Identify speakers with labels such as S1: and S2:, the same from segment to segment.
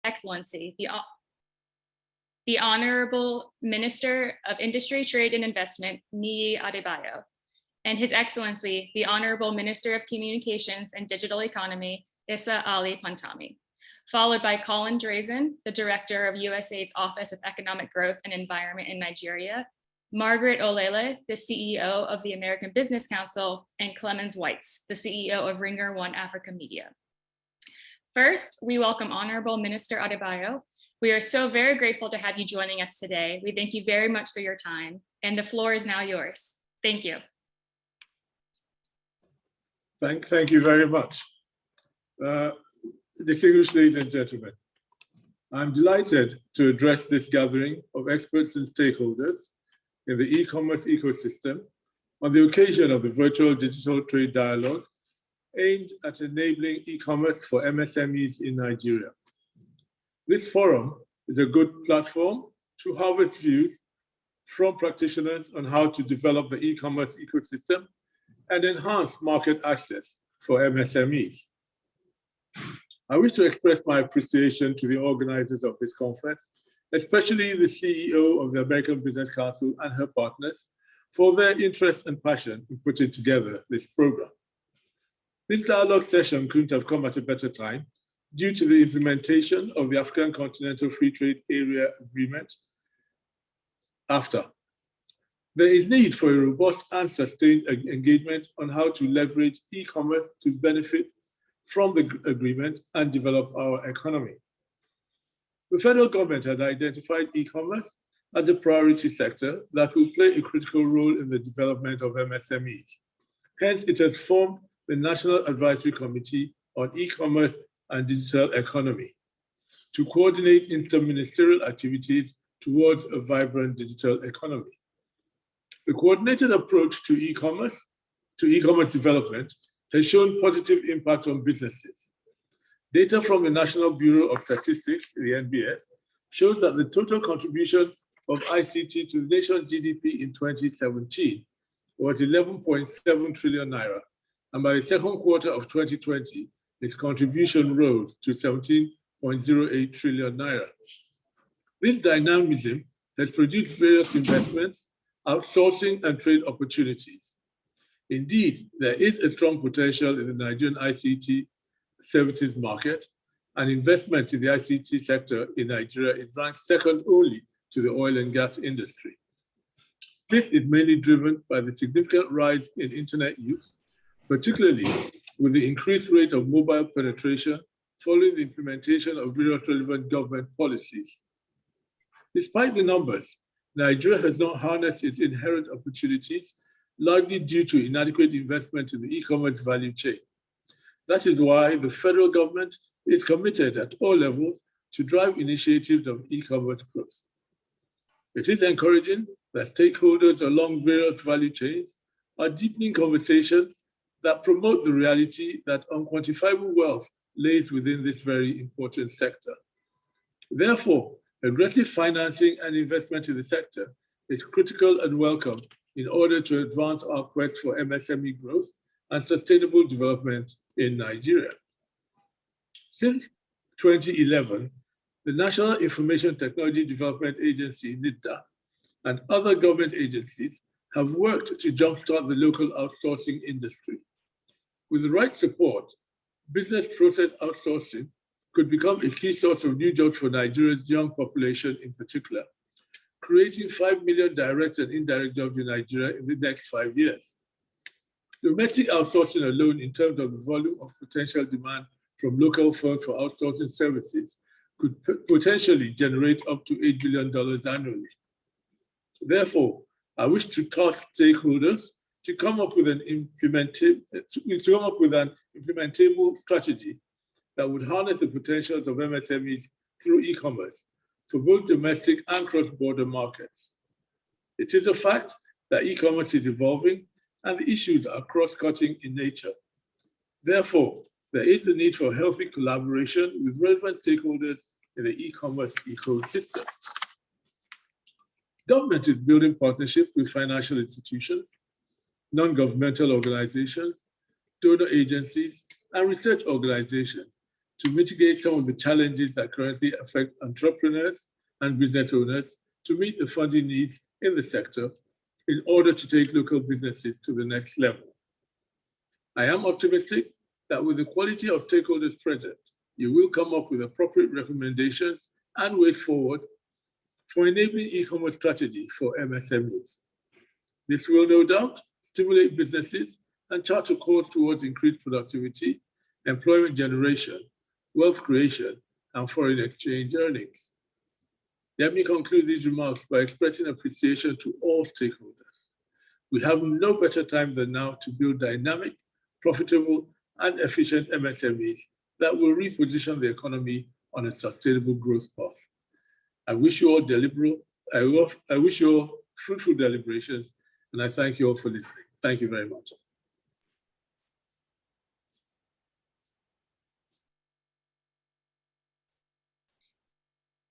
S1: Excellency, the Honorable Minister of Industry, Trade and Investment, Niyi Adebayo, and His Excellency, the Honorable Minister of Communications and Digital Economy, Issa Ali Pantami, followed by Colin Drazen, the Director of Usaid's Office of Economic Growth and Environment in Nigeria, Margaret Olele, the CEO of the American Business Council, and Clemens Weitz, the CEO of Ringier One Africa Media. First, we welcome Honorable Minister Adebayo. We are so very grateful to have you joining us today. We thank you very much for your time, and the floor is now yours. Thank you.
S2: Thank you very much. Distinguished ladies and gentlemen, I'm delighted to address this gathering of experts and stakeholders in the e-commerce ecosystem on the occasion of the virtual digital trade dialogue aimed at enabling e-commerce for MSMEs in Nigeria. This forum is a good platform to harvest views from practitioners on how to develop the e-commerce ecosystem and enhance market access for MSMEs. I wish to express my appreciation to the organizers of this conference, especially the CEO of the American Business Council and her partners, for their interest and passion in putting together this program. This dialogue session couldn't have come at a better time due to the implementation of the African Continental Free Trade Area Agreement, AfTA. There is need for a robust and sustained engagement on how to leverage e-commerce to benefit from the agreement and develop our economy. The federal government has identified e-commerce as a priority sector that will play a critical role in the development of MSMEs. Hence, it has formed the National Advisory Committee on E-commerce and Digital Economy to coordinate interministerial activities towards a vibrant digital economy. The coordinated approach to e-commerce development has shown positive impact on businesses. Data from the National Bureau of Statistics, the NBS, shows that the total contribution of ICT to the nation's GDP in 2017 was 11.7 trillion naira, and by the second quarter of 2020, its contribution rose to 17.08 trillion naira. This dynamism has produced various investments, outsourcing, and trade opportunities. Indeed, there is a strong potential in the Nigerian ICT services market, and investment in the ICT sector in Nigeria is ranked second only to the oil and gas industry. This is mainly driven by the significant rise in internet use, particularly with the increased rate of mobile penetration following the implementation of various relevant government policies. Despite the numbers, Nigeria has not harnessed its inherent opportunities, largely due to inadequate investment in the e-commerce value chain. That is why the federal government is committed at all levels to drive initiatives of e-commerce growth. It is encouraging that stakeholders along various value chains are deepening conversations that promote the reality that unquantifiable wealth lays within this very important sector. Therefore, aggressive financing and investment in the sector is critical and welcome in order to advance our quest for MSME growth and sustainable development in Nigeria. Since 2011, the National Information Technology Development Agency, NITDA, and other government agencies have worked to jumpstart the local outsourcing industry. With the right support, business process outsourcing could become a key source of new jobs for Nigeria's young population in particular, creating 5 million direct and indirect jobs in Nigeria in the next 5 years. Domestic outsourcing alone, in terms of the volume of potential demand from local firms for outsourcing services, could potentially generate up to $8 billion annually. Therefore, I wish to task stakeholders to come up with an implementable strategy that would harness the potentials of MSMEs through e-commerce for both domestic and cross-border markets. It is a fact that e-commerce is evolving and the issues are cross-cutting in nature. Therefore, there is the need for healthy collaboration with relevant stakeholders in the e-commerce ecosystem. Government is building partnerships with financial institutions, non-governmental organizations, donor agencies, and research organizations to mitigate some of the challenges that currently affect entrepreneurs and business owners to meet the funding needs in the sector in order to take local businesses to the next level. I am optimistic that with the quality of stakeholders present, you will come up with appropriate recommendations and ways forward for enabling e-commerce strategy for MSMEs. This will no doubt stimulate businesses and chart a course towards increased productivity, employment generation, wealth creation, and foreign exchange earnings. Let me conclude these remarks by expressing appreciation to all stakeholders. We have no better time than now to build dynamic, profitable, and efficient MSMEs that will reposition the economy on a sustainable growth path. I wish you all fruitful deliberations, and I thank you all for listening. Thank you very much.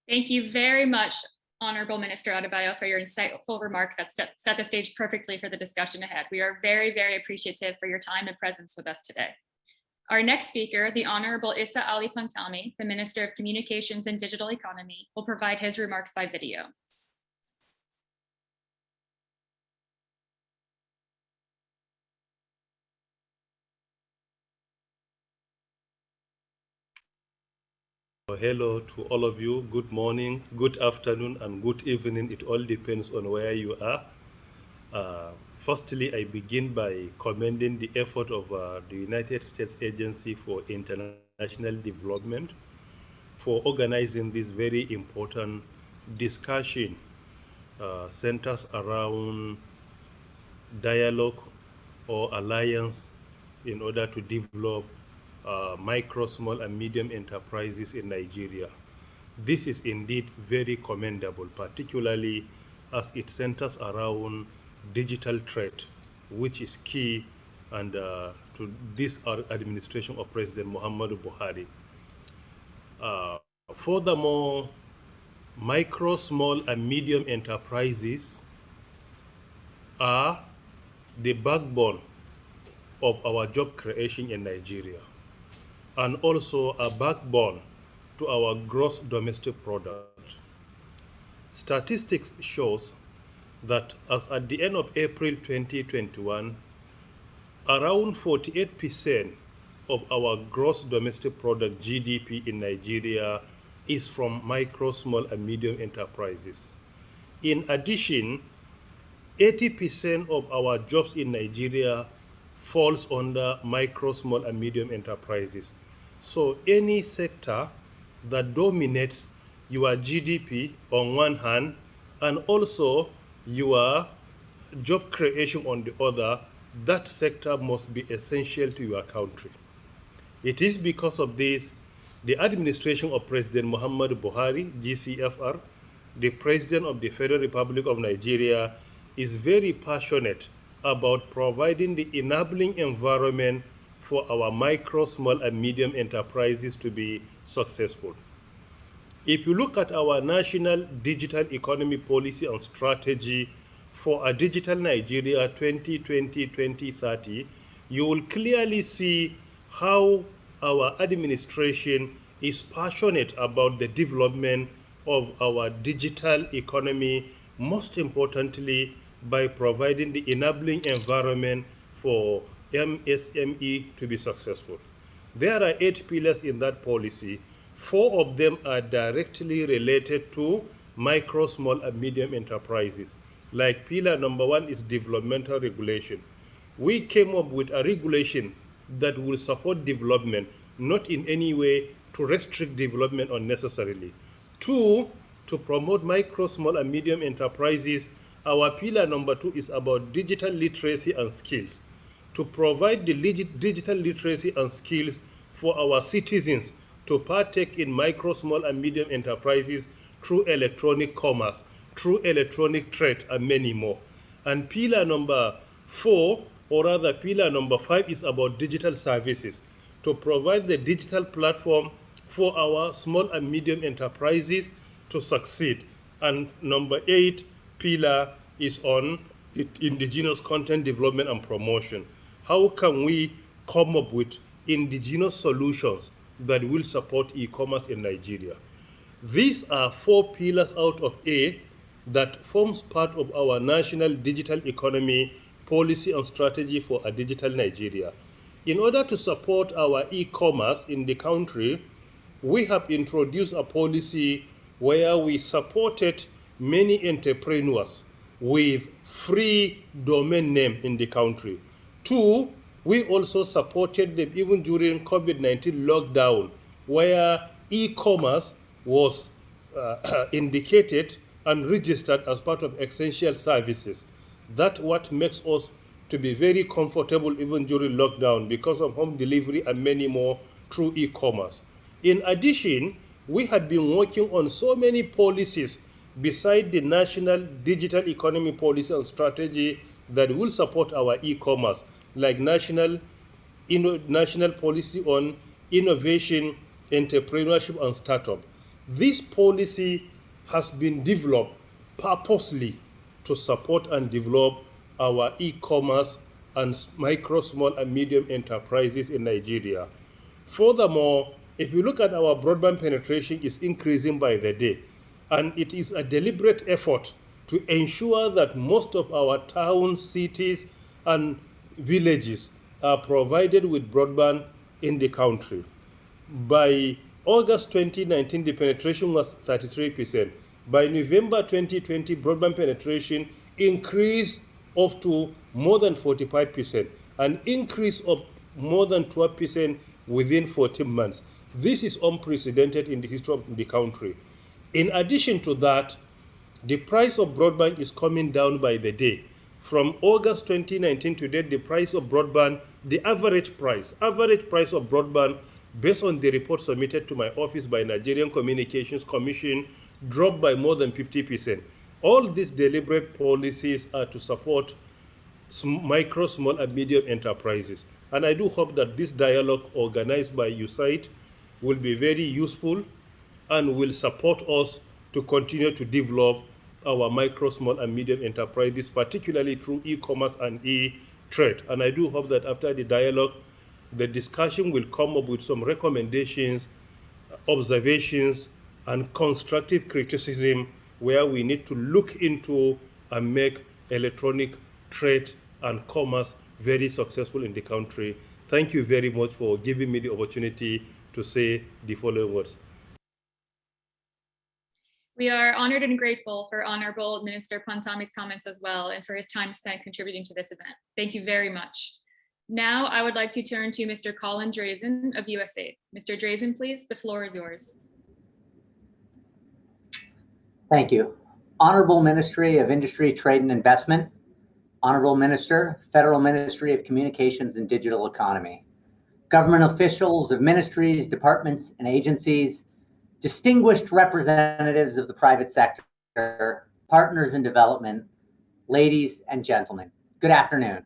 S1: Thank you very much, Honorable Minister Adebayo, for your insightful remarks that set the stage perfectly for the discussion ahead. We are very, very appreciative for your time and presence with us today. Our next speaker, the Honorable Issa Ali Pantami, the Minister of Communications and Digital Economy, will provide his remarks by video.
S3: Hello to all of you. Good morning, good afternoon, and good evening. It all depends on where you are. Firstly, I begin by commending the effort of the United States Agency for International Development for organizing this very important discussion centers around dialogue or alliance in order to develop micro, small, and medium enterprises in Nigeria. This is indeed very commendable, particularly as it centers around digital trade, which is key and to this administration of President Muhammadu Buhari. Furthermore, micro, small, and medium enterprises are the backbone of our job creation in Nigeria, and also a backbone to our gross domestic product. Statistics shows that as at the end of April 2021, around 48% of our gross domestic product GDP in Nigeria is from micro, small, and medium enterprises. In addition, 80% of our jobs in Nigeria falls under micro, small, and medium enterprises. So any sector that dominates your GDP on one hand, and also your job creation on the other, that sector must be essential to your country. It is because of this, the administration of President Muhammadu Buhari, GCFR, the President of the Federal Republic of Nigeria, is very passionate about providing the enabling environment for our micro, small, and medium enterprises to be successful. If you look at our national digital economy policy and strategy for a digital Nigeria 2020-2030, you will clearly see how our administration is passionate about the development of our digital economy, most importantly by providing the enabling environment for MSME to be successful. There are 8 pillars in that policy. 4 of them are directly related to micro, small, and medium enterprises. Like pillar number 1 is developmental regulation. We came up with a regulation that will support development, not in any way to restrict development unnecessarily. 2, to promote micro, small, and medium enterprises. Our pillar number 2 is about digital literacy and skills. To provide the digital literacy and skills for our citizens to partake in micro, small, and medium enterprises through electronic commerce, through electronic trade, and many more. And pillar number 4, or rather pillar number 5, is about digital services, to provide the digital platform for our small and medium enterprises to succeed. And number 8 pillar is on indigenous content development and promotion. How can we come up with indigenous solutions that will support e-commerce in Nigeria. These are 4 pillars out of 8 that forms part of our national digital economy policy and strategy for a digital Nigeria. In order to support our e-commerce in the country, we have introduced a policy where we supported many entrepreneurs with free domain name in the country. 2, we also supported them even during COVID-19 lockdown, where e-commerce was indicated and registered as part of essential services. That's what makes us to be very comfortable even during lockdown because of home delivery and many more through e-commerce. In addition, we had been working on so many policies beside the national digital economy policy and strategy that will support our e-commerce, like national policy on innovation, entrepreneurship, and startup. This policy has been developed purposely to support and develop our e-commerce and micro, small, and medium enterprises in Nigeria. Furthermore, if you look at our broadband penetration, is increasing by the day, and it is a deliberate effort to ensure that most of our towns, cities, and villages are provided with broadband in the country. By August 2019, the penetration was 33%. By November 2020, broadband penetration increased up to more than 45%, an increase of more than 12% within 14 months. This is unprecedented in the history of the country. In addition to that, the price of broadband is coming down by the day. From August 2019 to date, the price of broadband, the average price of broadband, based on the report submitted to my office by Nigerian Communications Commission, dropped by more than 50%. All these deliberate policies are to support micro, small, and medium enterprises. And I do hope that this dialogue organized by Usaid will be very useful and will support us to continue to develop our micro, small, and medium enterprises, particularly through e-commerce and e-trade. And I do hope that after the dialogue, the discussion will come up with some recommendations, observations, and constructive criticism where we need to look into and make electronic trade and commerce very successful in the country. Thank you very much for giving me the opportunity to say the following words.
S1: We are honored and grateful for Honorable Minister Pantami's comments as well, and for his time spent contributing to this event. Thank you very much. Now I would like to turn to Mr. Colin Drazen of Usaid. Mr. Drazen, please, the floor is yours.
S4: Thank you. Honorable Ministry of Industry, Trade and Investment, Honorable Minister, Federal Ministry of Communications and Digital Economy, government officials of ministries, departments, and agencies, distinguished representatives of the private sector, partners in development, ladies and gentlemen, good afternoon.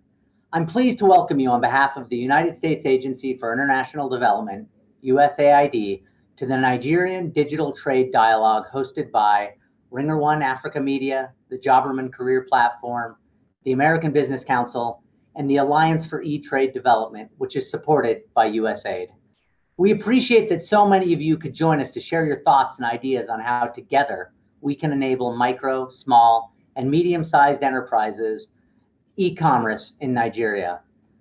S4: I'm pleased to welcome you on behalf of the United States Agency for International Development, USAID, to the Nigerian Digital Trade Dialogue hosted by Ringier One Africa Media, the Jobberman Career Platform, the American Business Council, and the Alliance for eTrade Development, which is supported by USAID. We appreciate that so many of you could join us to share your thoughts and ideas on how together we can enable micro, small, and medium-sized enterprises e-commerce in Nigeria.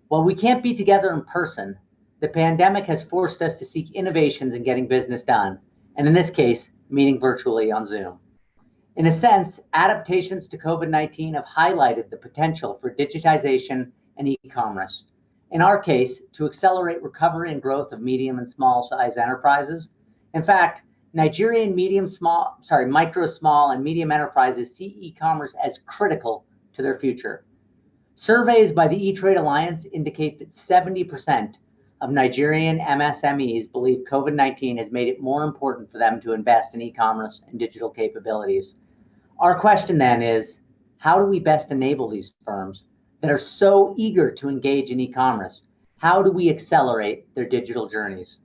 S4: While we can't be together in person, the pandemic has forced us to seek innovations in getting business done, and in this case, meeting virtually on Zoom. In a sense, adaptations to COVID-19 have highlighted the potential for digitization and e-commerce. In our case, to accelerate recovery and growth of medium and small size enterprises. In fact, Nigerian micro, small, and medium enterprises see e-commerce as critical to their future. Surveys by the eTrade Alliance indicate that 70% of Nigerian MSMEs believe COVID-19 has made it more important for them to invest in e-commerce and digital capabilities. Our question then is, how do we best enable these firms that are so eager to engage in e-commerce? How do we accelerate their digital journeys?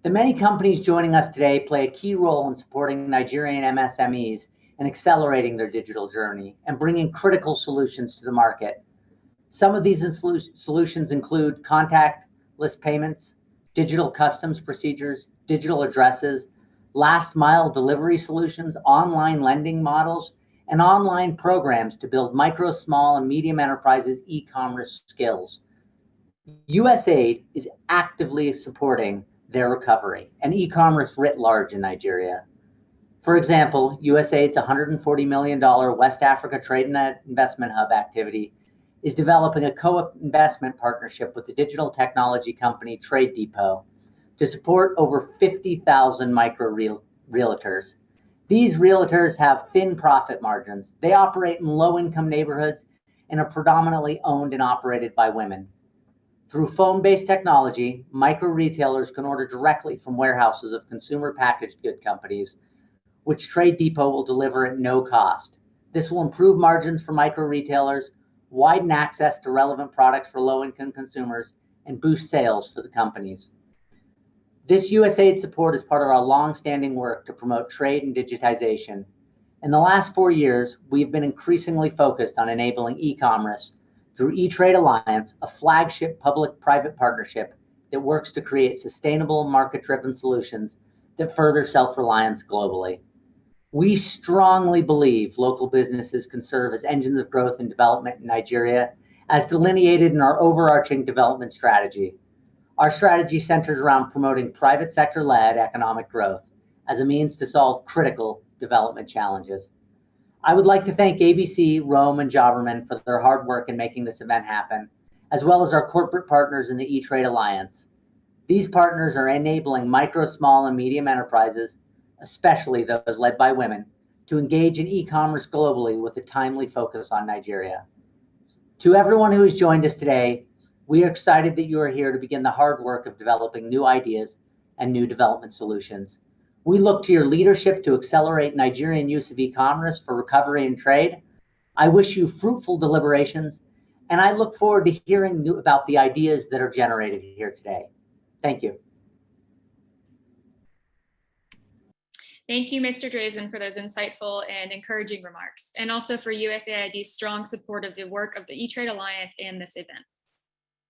S4: The many companies joining us today play a key role in supporting Nigerian MSMEs and accelerating their digital journey and bringing critical solutions to the market. Some of these solutions include contactless payments, digital customs procedures, digital addresses, last mile delivery solutions, online lending models, and online programs to build micro, small, and medium enterprises e-commerce skills. Usaid is actively supporting their recovery and e-commerce writ large in Nigeria. For example, Usaid's $140 million West Africa Trade and Investment Hub activity is developing a co-investment partnership with the digital technology company Trade Depot to support over 50,000 micro realtors. These realtors have thin profit margins. They operate in low-income neighborhoods and are predominantly owned and operated by women. Through phone-based technology, micro retailers can order directly from warehouses of consumer packaged good companies, which Trade Depot will deliver at no cost. This will improve margins for micro retailers, widen access to relevant products for low-income consumers, and boost sales for the companies. This USAID support is part of our long-standing work to promote trade and digitization. In the last 4 years, we've been increasingly focused on enabling e-commerce through eTrade Alliance, a flagship public-private partnership that works to create sustainable market-driven solutions that further self-reliance globally. We strongly believe local businesses can serve as engines of growth and development in Nigeria, as delineated in our overarching development strategy. Our strategy centers around promoting private sector-led economic growth as a means to solve critical development challenges. I would like to thank ABC, Rome, and Jobberman for their hard work in making this event happen, as well as our corporate partners in the eTrade Alliance. These partners are enabling micro, small, and medium enterprises, especially those led by women, to engage in e-commerce globally with a timely focus on Nigeria. To everyone who has joined us today, we are excited that you are here to begin the hard work of developing new ideas and new development solutions. We look to your leadership to accelerate Nigerian use of e-commerce for recovery and trade. I wish you fruitful deliberations, and I look forward to hearing about the ideas that are generated here today. Thank you.
S1: Thank you, Mr. Drazen, for those insightful and encouraging remarks, and also for USAID's strong support of the work of the eTrade Alliance and this event.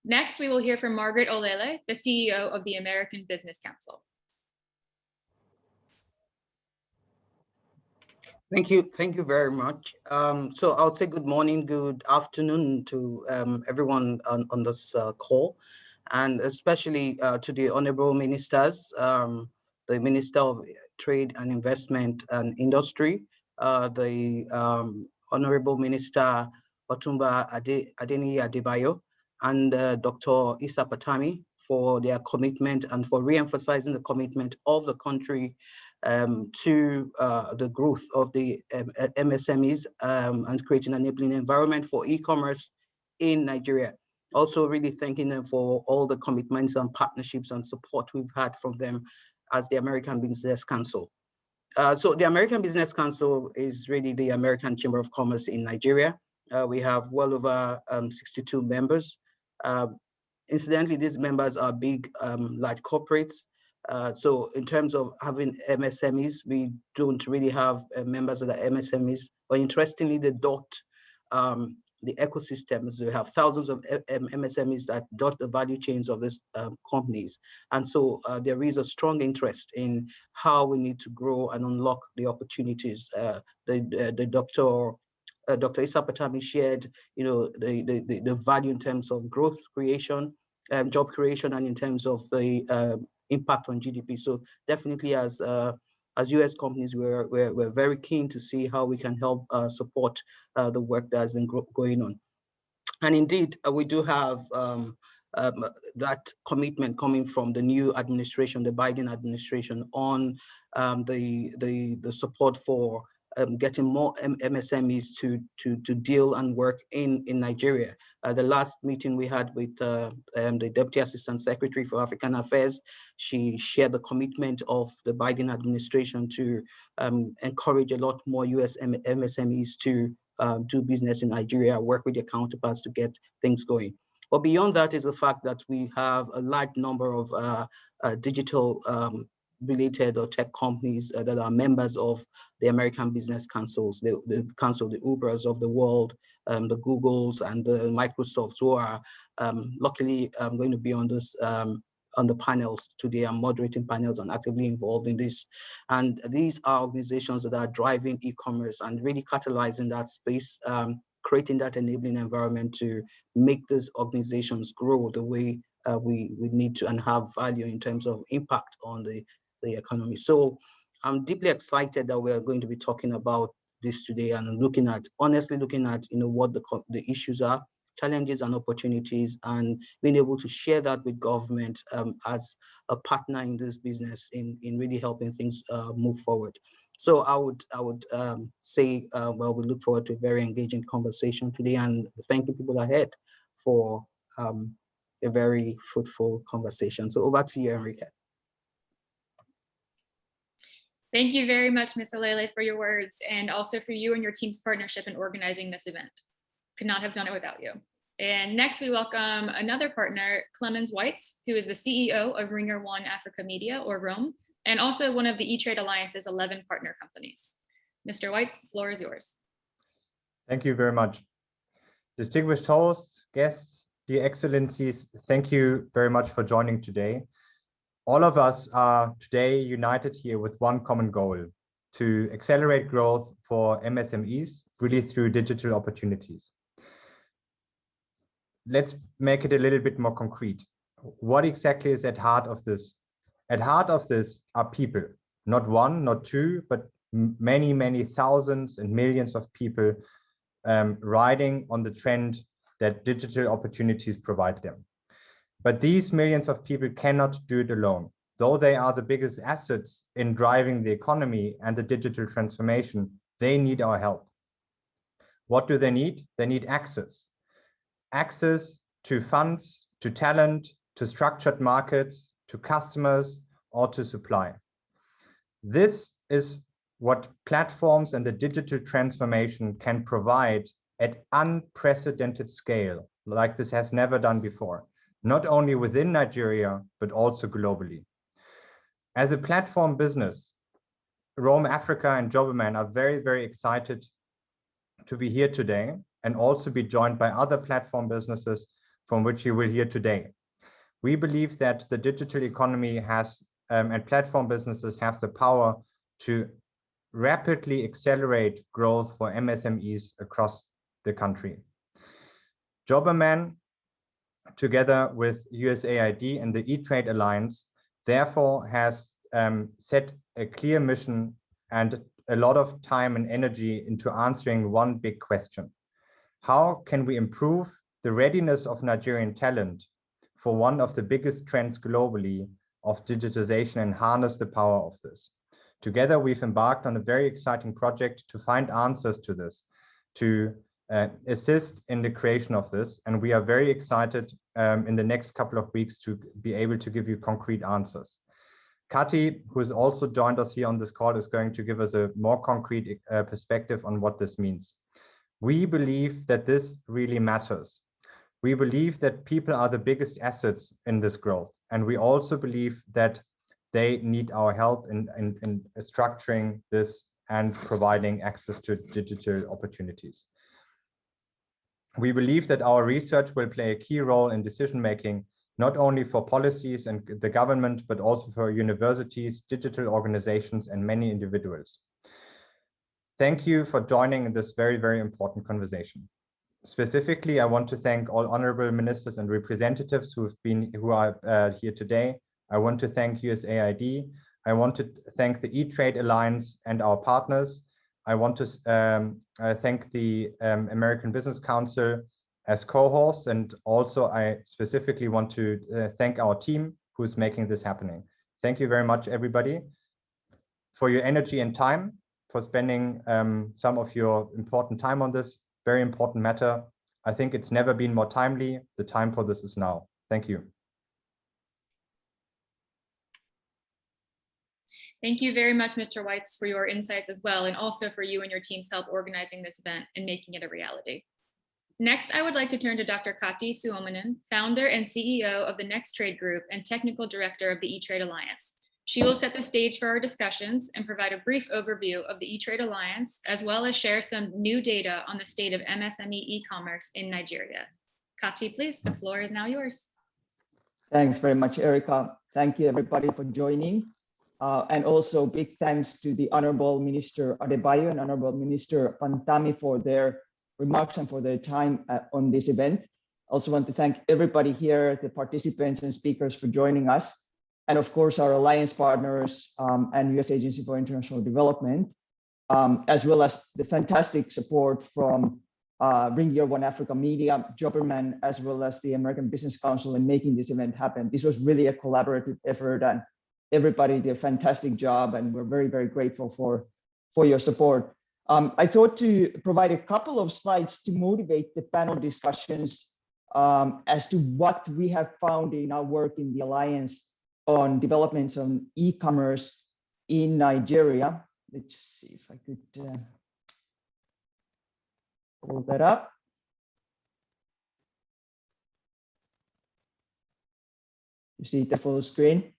S1: Next, we will hear from Margaret Olele, the CEO of the American Business Council.
S5: Thank you very much. So I'll say good morning, good afternoon to everyone on this call, and especially to the honorable ministers, the Minister of Trade and Investment and Industry, the Honorable Minister Otumba Adeniyi Adebayo, and Dr. Issa Patami for their commitment and for re-emphasizing the commitment of the country to the growth of the MSMEs and creating an enabling environment for e-commerce in Nigeria. Also really thanking them for all the commitments and partnerships and support we've had from them as the American Business Council. So the American Business Council is really the American Chamber of Commerce in Nigeria. We have well over 62 members. Incidentally, these members are big, large corporates. So in terms of having MSMEs, we don't really have members of the MSMEs, but interestingly, they dot the ecosystems. We have thousands of MSMEs that dot the value chains of these companies. And so there is a strong interest in how we need to grow and unlock the opportunities. Dr. Issa Patami shared, the value in terms of growth creation, job creation, and in terms of the impact on GDP. So definitely, as US companies, we're very keen to see how we can help support the work that has been going on. And indeed, we do have that commitment coming from the new administration, the Biden administration, on the support for getting more MSMEs to deal and work in Nigeria. The last meeting we had with the Deputy Assistant Secretary for African Affairs, she shared the commitment of the Biden administration to encourage a lot more US MSMEs to do business in Nigeria, work with their counterparts to get things going. But beyond that is the fact that we have a large number of digital related or tech companies that are members of the American Business Councils, the Council, the Ubers of the world, the Googles and the Microsofts, who are luckily going to be on this on the panels today. I'm moderating panels and actively involved in this. And these are organizations that are driving e-commerce and really catalyzing that space, creating that enabling environment to make these organizations grow the way we need to and have value in terms of impact on the economy. So I'm deeply excited that we're going to be talking about this today and honestly looking at what the issues are, challenges and opportunities, and being able to share that with government as a partner in this business in really helping things move forward. So I would say, well, we look forward to a very engaging conversation today, and thank you people ahead for a very fruitful conversation. So over to you, Enrique.
S1: Thank you very much, Ms. Olele, for your words, and also for you and your team's partnership in organizing this event. Could not have done it without you. And next we welcome another partner, Clemens Weitz, who is the CEO of Ringier One Africa Media, or ROAM, and also one of the eTrade Alliance's 11 partner companies. Mr. Weitz, the floor is yours.
S6: Thank you very much. Distinguished hosts, guests, dear excellencies, thank you very much for joining today. All of us are today united here with one common goal: to accelerate growth for MSMEs, really through digital opportunities. Let's make it a little bit more concrete. What exactly is at heart of this? At heart of this are people, not one, not two, but many, many thousands and millions of people riding on the trend that digital opportunities provide them. But these millions of people cannot do it alone. Though they are the biggest assets in driving the economy and the digital transformation, they need our help. What do they need? They need access. Access to funds, to talent, to structured markets, to customers, or to supply. This is what platforms and the digital transformation can provide at unprecedented scale, like this has never done before, not only within Nigeria, but also globally. As a platform business, Roam Africa and Jobberman are very, very excited to be here today and also be joined by other platform businesses from which you will hear today. We believe that the digital economy has and platform businesses have the power to rapidly accelerate growth for MSMEs across the country. Jobberman, together with USAID and the eTrade Alliance, therefore has set a clear mission and a lot of time and energy into answering one big question. How can we improve the readiness of Nigerian talent for one of the biggest trends globally of digitization and harness the power of this? Together, we've embarked on a very exciting project to find answers to this, to assist in the creation of this. And we are very excited in the next couple of weeks to be able to give you concrete answers. Kati, who has also joined us here on this call, is going to give us a more concrete perspective on what this means. We believe that this really matters. We believe that people are the biggest assets in this growth. And we also believe that they need our help in structuring this and providing access to digital opportunities. We believe that our research will play a key role in decision-making, not only for policies and the government, but also for universities, digital organizations, and many individuals. Thank you for joining this very, very important conversation. Specifically, I want to thank all honorable ministers and representatives who are here today. I want to thank USAID. I want to thank the eTrade Alliance and our partners. I want to thank the American Business Council as co-hosts, and also I specifically want to thank our team who is making this happening. Thank you very much, everybody, for your energy and time, for spending some of your important time on this very important matter. I think it's never been more timely. The time for this is now. Thank you.
S1: Thank you very much, Mr. Weitz, for your insights as well, and also for you and your team's help organizing this event and making it a reality. Next, I would like to turn to Dr. Kati Suominen, founder and CEO of the Next Trade Group and technical director of the eTrade Alliance. She will set the stage for our discussions and provide a brief overview of the eTrade Alliance, as well as share some new data on the state of MSME e-commerce in Nigeria. Kati, please, the floor is now yours.
S7: Thanks very much, Erica. Thank you, everybody, for joining. And also big thanks to the Honorable Minister Adebayo and Honorable Minister Pantami for their remarks and for their time on this event. Also want to thank everybody here, the participants and speakers for joining us. And of course, our alliance partners and U.S. Agency for International Development, as well as the fantastic support from Ringier One Africa Media, Jobberman, as well as the American Business Council in making this event happen. This was really a collaborative effort and everybody did a fantastic job and we're very, very grateful for your support. I thought to provide a couple of slides to motivate the panel discussions as to what we have found in our work in the Alliance on developments on e-commerce in Nigeria. Let's see if I could pull that up. You see the full screen?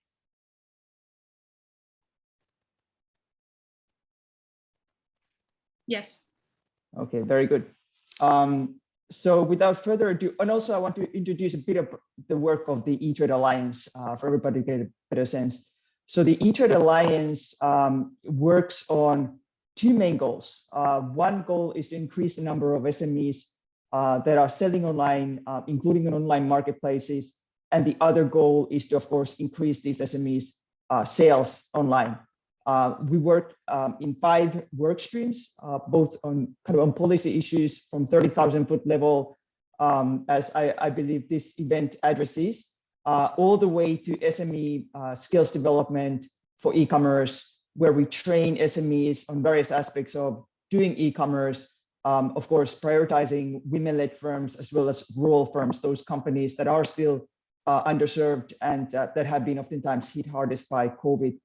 S1: Yes.
S7: Okay, very good. So without further ado, and also I want to introduce a bit of the work of the eTrade Alliance for everybody to get a better sense. So the eTrade Alliance works on two main goals. One goal is to increase the number of SMEs that are selling online, including in online marketplaces. And the other goal is to, of course, increase these SMEs sales online. We work in 5 work streams, both on kind of on policy issues from 30,000-foot level, as I believe this event addresses, all the way to SME skills development for e-commerce, where we train SMEs on various aspects of doing e-commerce, of course, prioritizing women-led firms as well as rural firms, those companies that are still underserved and that have been oftentimes hit hardest by COVID.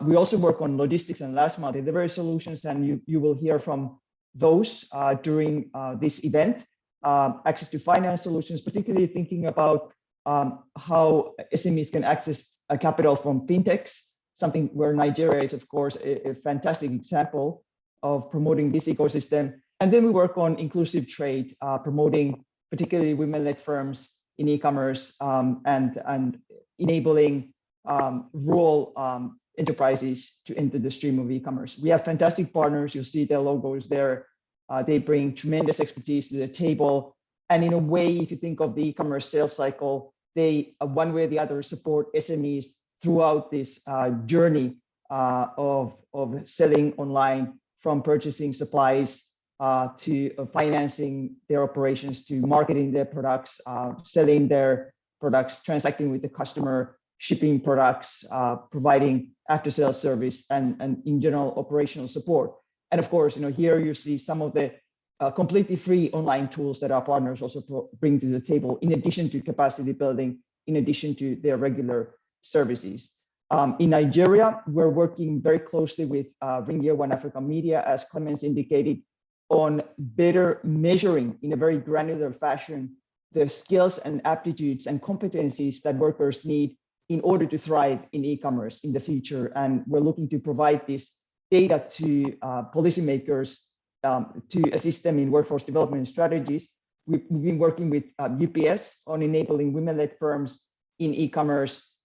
S7: We also work on logistics and last mile delivery solutions, and you will hear from those during this event. Access to finance solutions, particularly thinking about how SMEs can access capital from fintechs, something where Nigeria is, of course, a fantastic example of promoting this ecosystem. And then we work on inclusive trade, promoting particularly women-led firms in e-commerce and enabling rural enterprises to enter the stream of e-commerce. We have fantastic partners. You'll see their logos there. They bring tremendous expertise to the table. And in a way, if you think of the e-commerce sales cycle, they, one way or the other, support SMEs throughout this journey of selling online, from purchasing supplies to financing their operations, to marketing their products, selling their products, transacting with the customer, shipping products, providing after-sales service, and in general operational support. And of course, here you see some of the completely free online tools that our partners also bring to the table, in addition to capacity building, in addition to their regular services. In Nigeria, we're working very closely with Ringier One Africa Media, as Clemens indicated, on better measuring in a very granular fashion the skills and aptitudes and competencies that workers need in order to thrive in e-commerce in the future. And we're looking to provide this data to policymakers to assist them in workforce development strategies. We've been working with UPS on enabling women-led firms in e-commerce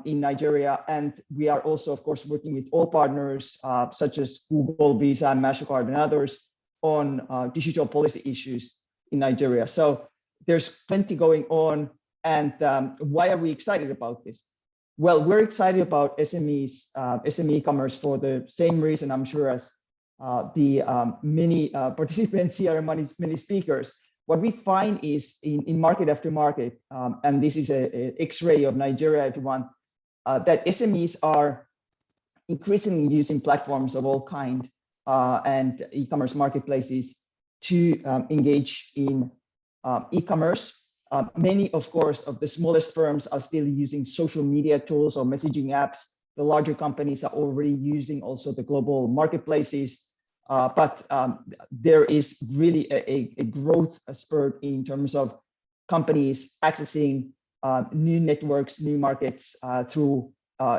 S7: in Nigeria. And we are also, of course, working with all partners such as Google, Visa, MasterCard, and others on digital policy issues in Nigeria. So there's plenty going on. And why are we excited about this? Well, we're excited about SMEs, SME e-commerce for the same reason, I'm sure, as the many participants here and many speakers. What we find is in market after market, and this is an X-ray of Nigeria, if you want, that SMEs are increasingly using platforms of all kind and e-commerce marketplaces to engage in e-commerce. Many, of course, of the smallest firms are still using social media tools or messaging apps. The larger companies are already using also the global marketplaces. But there is really a growth spurt in terms of companies accessing new networks, new markets through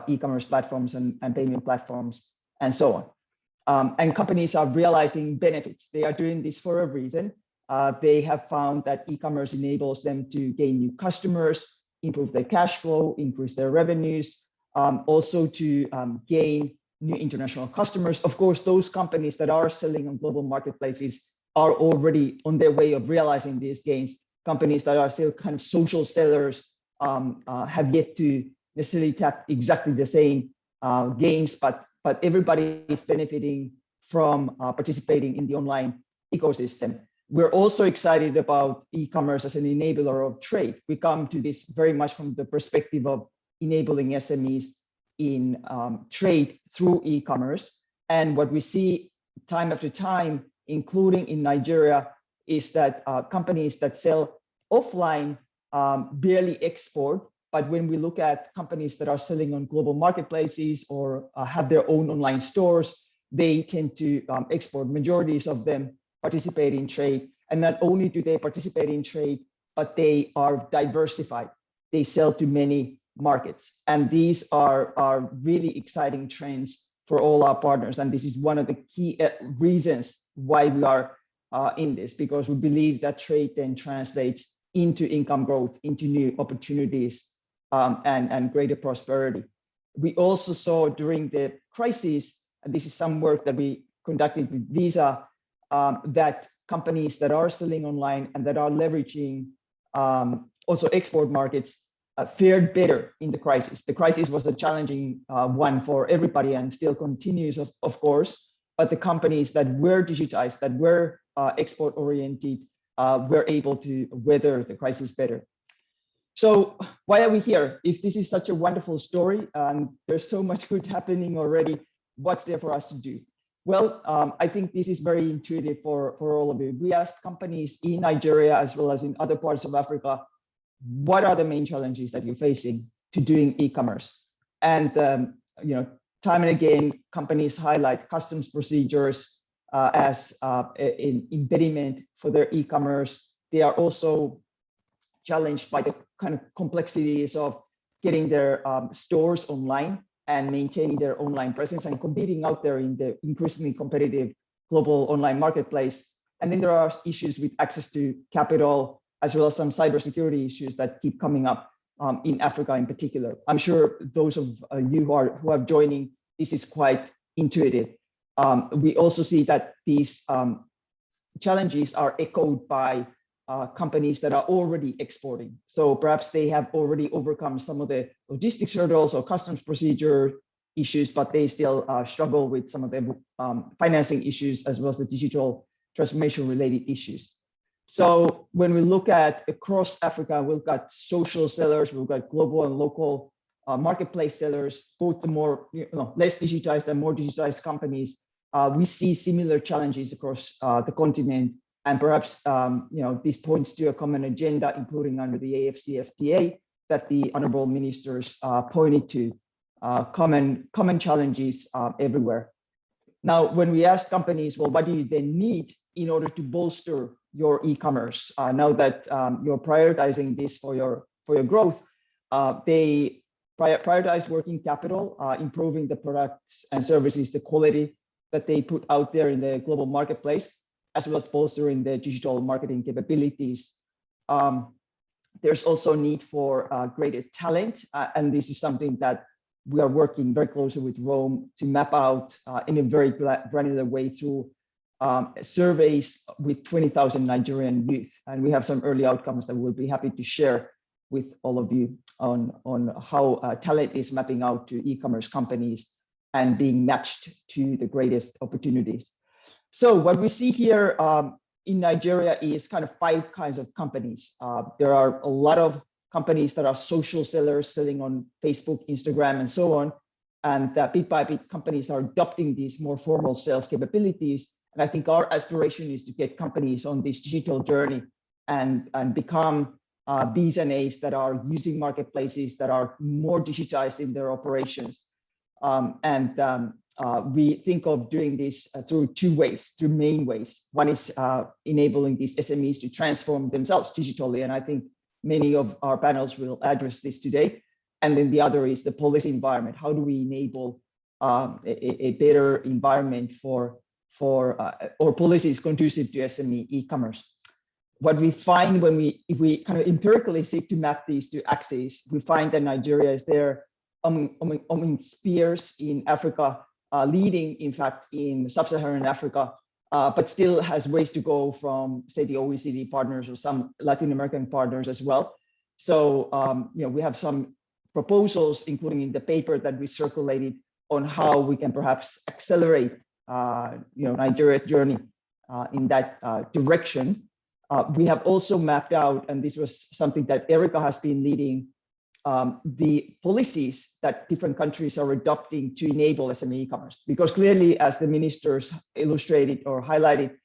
S7: e-commerce platforms and payment platforms and so on. And companies are realizing benefits. They are doing this for a reason. They have found that e-commerce enables them to gain new customers, improve their cash flow, increase their revenues, also to gain new international customers. Of course, those companies that are selling on global marketplaces are already on their way of realizing these gains. Companies that are still kind of social sellers have yet to necessarily tap exactly the same gains, but everybody is benefiting from participating in the online ecosystem. We're also excited about e-commerce as an enabler of trade. We come to this very much from the perspective of enabling SMEs in trade through e-commerce. And what we see time after time, including in Nigeria, is that companies that sell offline barely export. But when we look at companies that are selling on global marketplaces or have their own online stores, they tend to export. Majorities of them participate in trade. And not only do they participate in trade, but they are diversified. They sell to many markets. And these are really exciting trends for all our partners. And this is one of the key reasons why we are in this, because we believe that trade then translates into income growth, into new opportunities, and greater prosperity. We also saw during the crisis, and this is some work that we conducted with Visa, that companies that are selling online and that are leveraging also export markets fared better in the crisis. The crisis was a challenging one for everybody and still continues, of course, but the companies that were digitized, that were export oriented, were able to weather the crisis better. So why are we here? If this is such a wonderful story and there's so much good happening already, what's there for us to do? Well, I think this is very intuitive for all of you. We asked companies in Nigeria as well as in other parts of Africa, what are the main challenges that you're facing to doing e-commerce? And time and again, companies highlight customs procedures as an impediment for their e-commerce. They are also challenged by the kind of complexities of getting their stores online and maintaining their online presence and competing out there in the increasingly competitive global online marketplace. And then there are issues with access to capital, as well as some cybersecurity issues that keep coming up in Africa in particular. I'm sure those of you who are joining, this is quite intuitive. We also see that these challenges are echoed by companies that are already exporting. So perhaps they have already overcome some of the logistics hurdles or customs procedure issues, but they still struggle with some of the financing issues as well as the digital transformation related issues. So when we look at across Africa, we've got social sellers, we've got global and local marketplace sellers, both the more less digitized and more digitized companies. We see similar challenges across the continent. And perhaps this points to a common agenda, including under the AFCFTA, that the honorable ministers pointed to, common challenges everywhere. Now, when we ask companies, well, what do you then need in order to bolster your e-commerce? Now that you're prioritizing this for your growth, they prioritize working capital, improving the products and services, the quality that they put out there in the global marketplace, as well as bolstering the digital marketing capabilities. There's also need for greater talent, and this is something that we are working very closely with Rome to map out in a very granular way through surveys with 20,000 Nigerian youth. And we have some early outcomes that we'll be happy to share with all of you on how talent is mapping out to e-commerce companies and being matched to the greatest opportunities. So what we see here in Nigeria is kind of 5 kinds of companies. There are a lot of companies that are social sellers selling on Facebook, Instagram, and so on. And bit by bit, companies are adopting these more formal sales capabilities. And I think our aspiration is to get companies on this digital journey and become Bs and As that are using marketplaces that are more digitized in their operations. We think of doing this through 2 ways, 2 main ways. One is enabling these SMEs to transform themselves digitally. And I think many of our panels will address this today. And then the other is the policy environment. How do we enable a better environment for or policies conducive to SME e-commerce? what we find if we kind of empirically seek to map these two axes, we find that Nigeria is there among peers in Africa, leading, in fact, in sub-Saharan Africa, but still has ways to go from, say, the OECD partners or some Latin American partners as well. So, we have some proposals, including in the paper that we circulated, on how we can perhaps accelerate, Nigeria's journey in that direction. We have also mapped out, and this was something that Erica has been leading, the policies that different countries are adopting to enable SME e-commerce. Because clearly, as the ministers illustrated or highlighted,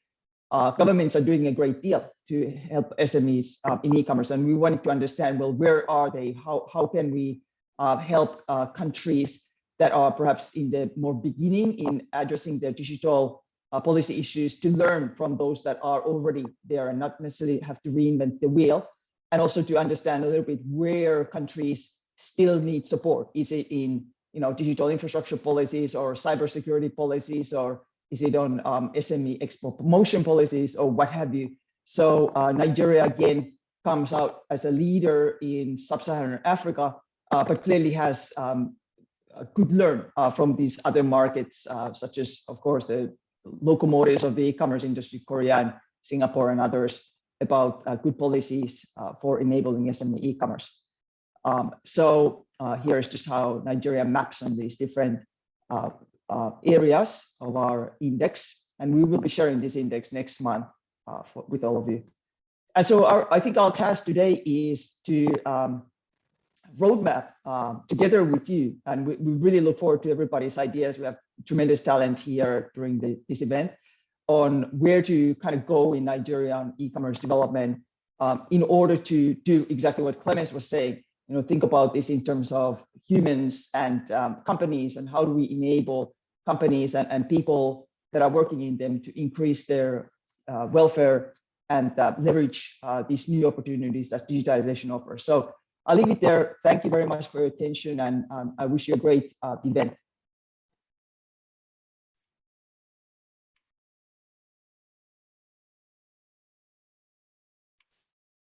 S7: governments are doing a great deal to help SMEs in e-commerce. And we wanted to understand, well, where are they? How can we help countries that are perhaps in the more beginning in addressing their digital policy issues to learn from those that are already there and not necessarily have to reinvent the wheel, and also to understand a little bit where countries still need support. Is it in digital infrastructure policies or cybersecurity policies, or is it on SME export promotion policies or what have you? So Nigeria again comes out as a leader in sub-Saharan Africa, but clearly has could learn from these other markets, such as, of course, the locomotives of the e-commerce industry, Korea and Singapore and others, about good policies for enabling SME e-commerce. So here is just how Nigeria maps on these different areas of our index, and we will be sharing this index next month with all of you. And so I think our task today is to roadmap together with you, and we really look forward to everybody's ideas. We have tremendous talent here during this event on where to kind of go in Nigeria on e-commerce development in order to do exactly what Clemens was saying. Think about this in terms of humans and companies, and how do we enable companies and people that are working in them to increase their welfare and leverage these new opportunities that digitization offers. So I'll leave it there. Thank you very much for your attention, and I wish you a great event.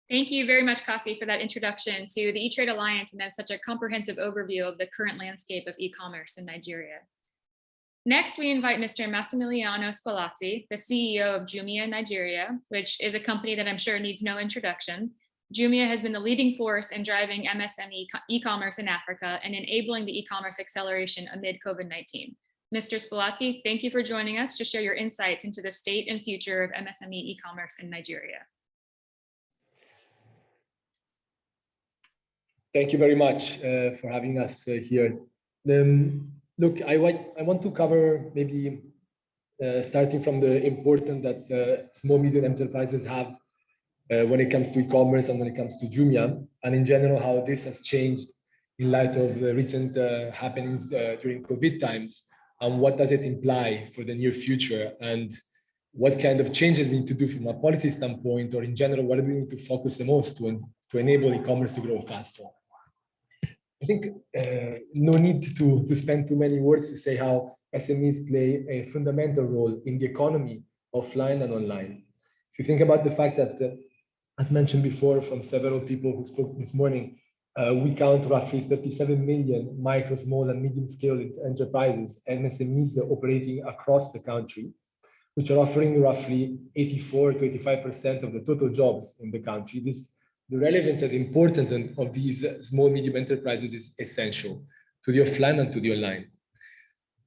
S1: Thank you very much, Kasi, for that introduction to the eTrade Alliance and then such a comprehensive overview of the current landscape of e-commerce in Nigeria. Next, we invite Mr. Massimiliano Spalazzi, the CEO of Jumia Nigeria, which is a company that I'm sure needs no introduction. Jumia has been the leading force in driving MSME e-commerce in Africa and enabling the e-commerce acceleration amid COVID-19. Mr. Spalazzi, thank you for joining us to share your insights into the state and future of MSME e-commerce in Nigeria.
S8: Thank you very much for having us here. Look, I want to cover maybe starting from the importance that small medium enterprises have when it comes to e-commerce and when it comes to Jumia, and in general how this has changed in light of the recent happenings during COVID times, and what does it imply for the near future, and what kind of changes we need to do from a policy standpoint, or in general, what do we need to focus the most to enable e-commerce to grow faster. I think no need to spend too many words to say how SMEs play a fundamental role in the economy, offline and online. If you think about the fact that, as mentioned before from several people who spoke this morning, we count roughly 37 million micro, small and medium scale enterprises, MSMEs operating across the country, which are offering roughly 84 to 85% of the total jobs in the country. The relevance and importance of these small, medium enterprises is essential to the offline and to the online.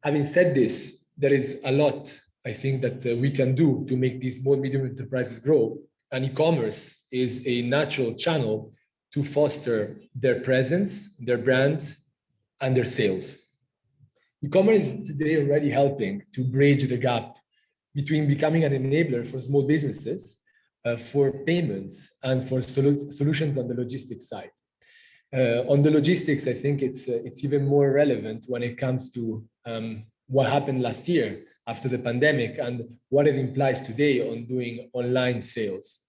S8: Having said this, there is a lot, I think, that we can do to make these small, medium enterprises grow. And e-commerce is a natural channel to foster their presence, their brand, and their sales. E-commerce is today already helping to bridge the gap between becoming an enabler for small businesses, for payments, and for solutions on the logistics side. On the logistics, I think it's even more relevant when it comes to what happened last year after the pandemic and what it implies today on doing online sales.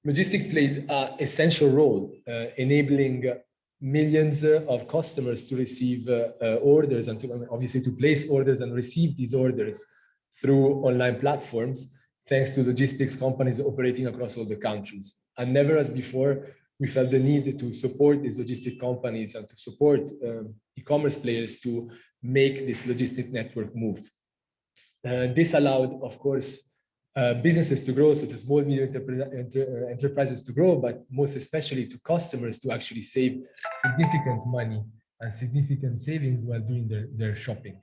S8: Logistics played an essential role enabling millions of customers to receive orders and obviously to place orders and receive these orders through online platforms thanks to logistics companies operating across all the countries. And never as before, we felt the need to support these logistic companies and to support e-commerce players to make this logistic network move. This allowed, of course, businesses to grow, so the small medium enterprises to grow, but most especially to customers to actually save significant money and significant savings while doing their shopping.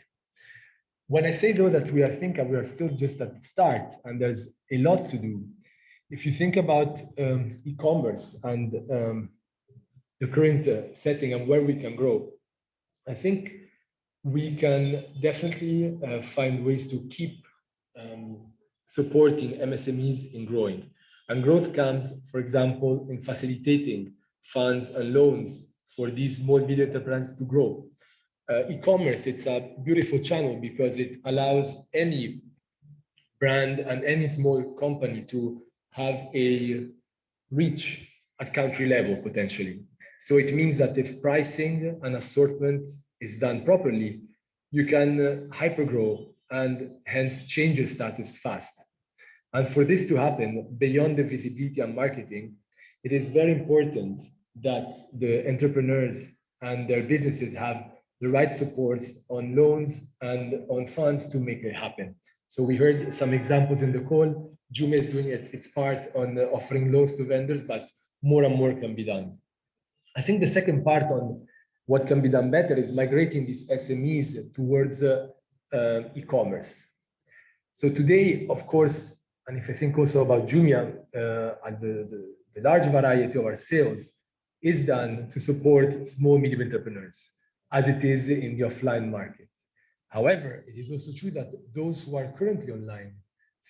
S8: When I say though that we are still just at the start and there's a lot to do, if you think about e-commerce and the current setting and where we can grow, I think we can definitely find ways to keep supporting MSMEs in growing. And growth comes, for example, in facilitating funds and loans for these small medium enterprises to grow. E-commerce, it's a beautiful channel because it allows any brand and any small company to have a reach at country level potentially. So it means that if pricing and assortment is done properly, you can hypergrow and hence change your status fast. And for this to happen, beyond the visibility and marketing, it is very important that the entrepreneurs and their businesses have the right supports on loans and on funds to make it happen. So we heard some examples in the call. Jumia is doing its part on offering loans to vendors, but more and more can be done. I think the second part on what can be done better is migrating these SMEs towards e-commerce. So today, of course, and if I think also about Jumia, and the large variety of our sales is done to support small, medium entrepreneurs, as it is in the offline market. However, it is also true that those who are currently online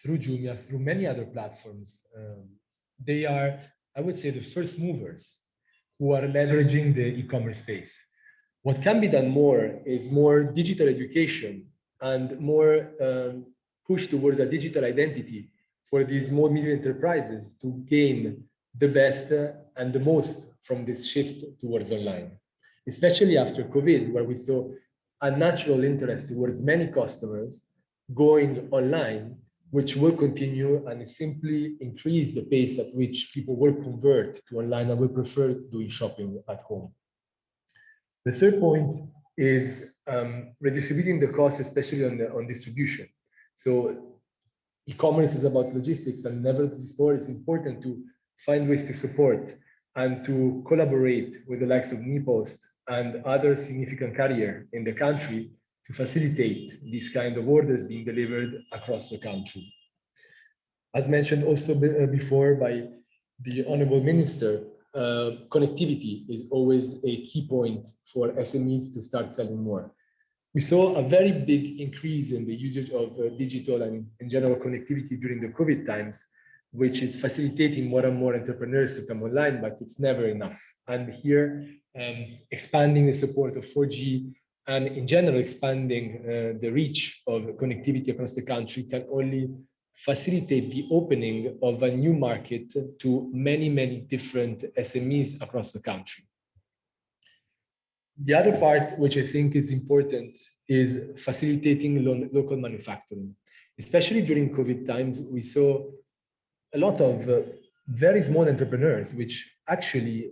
S8: through Jumia, through many other platforms, they are, I would say, the first movers who are leveraging the e-commerce space. What can be done more is more digital education and more push towards a digital identity for these small medium enterprises to gain the best and the most from this shift towards online, especially after COVID, where we saw a natural interest towards many customers going online, which will continue and simply increase the pace at which people will convert to online and will prefer doing shopping at home. The third point is redistributing the costs, especially on distribution. So e-commerce is about logistics, and never before it's important to find ways to support and to collaborate with the likes of MePost and other significant carrier in the country to facilitate these kind of orders being delivered across the country. As mentioned also before by the Honorable Minister, connectivity is always a key point for SMEs to start selling more. We saw a very big increase in the usage of digital and in general connectivity during the COVID times, which is facilitating more and more entrepreneurs to come online, but it's never enough. And here, expanding the support of 4G and in general expanding the reach of connectivity across the country can only facilitate the opening of a new market to many, many different SMEs across the country. The other part, which I think is important, is facilitating local manufacturing. Especially during COVID times, we saw a lot of very small entrepreneurs, which actually,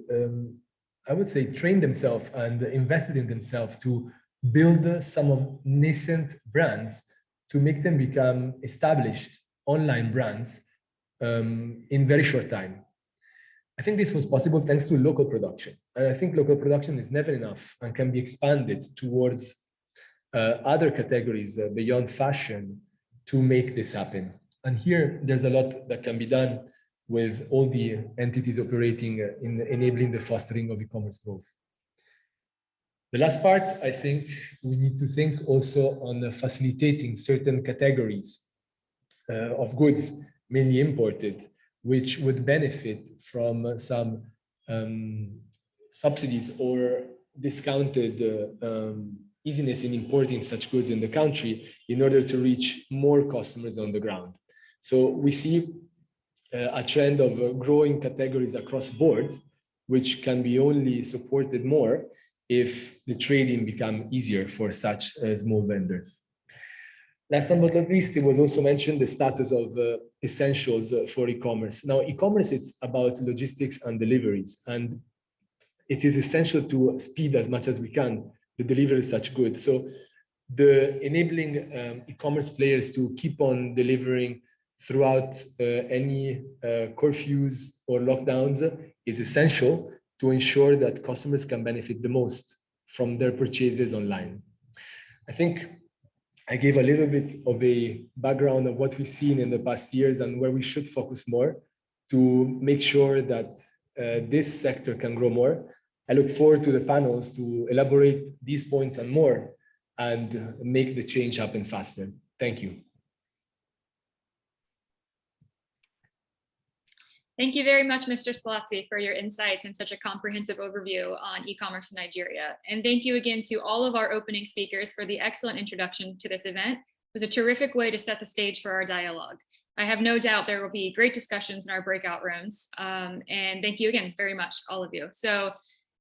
S8: I would say, trained themselves and invested in themselves to build some of nascent brands to make them become established online brands in very short time. I think this was possible thanks to local production. And I think local production is never enough and can be expanded towards other categories beyond fashion to make this happen. And here, there's a lot that can be done with all the entities operating in enabling the fostering of e-commerce growth. The last part, I think we need to think also on facilitating certain categories of goods, mainly imported, which would benefit from some subsidies or discounted easiness in importing such goods in the country in order to reach more customers on the ground. So we see a trend of growing categories across board, which can be only supported more if the trading becomes easier for such small vendors. Last but not least, it was also mentioned the status of essentials for e-commerce. Now, e-commerce, it's about logistics and deliveries, and it is essential to speed as much as we can the delivery is such good. So the enabling e-commerce players to keep on delivering throughout any curfews or lockdowns is essential to ensure that customers can benefit the most from their purchases online. I think I gave a little bit of a background of what we've seen in the past years and where we should focus more to make sure that this sector can grow more. I look forward to the panels to elaborate these points and more and make the change happen faster. Thank you.
S1: Thank you very much, Mr. Spalazzi, for your insights and such a comprehensive overview on e-commerce in Nigeria. And thank you again to all of our opening speakers for the excellent introduction to this event. It was a terrific way to set the stage for our dialogue. I have no doubt there will be great discussions in our breakout rooms. And thank you again very much, all of you. So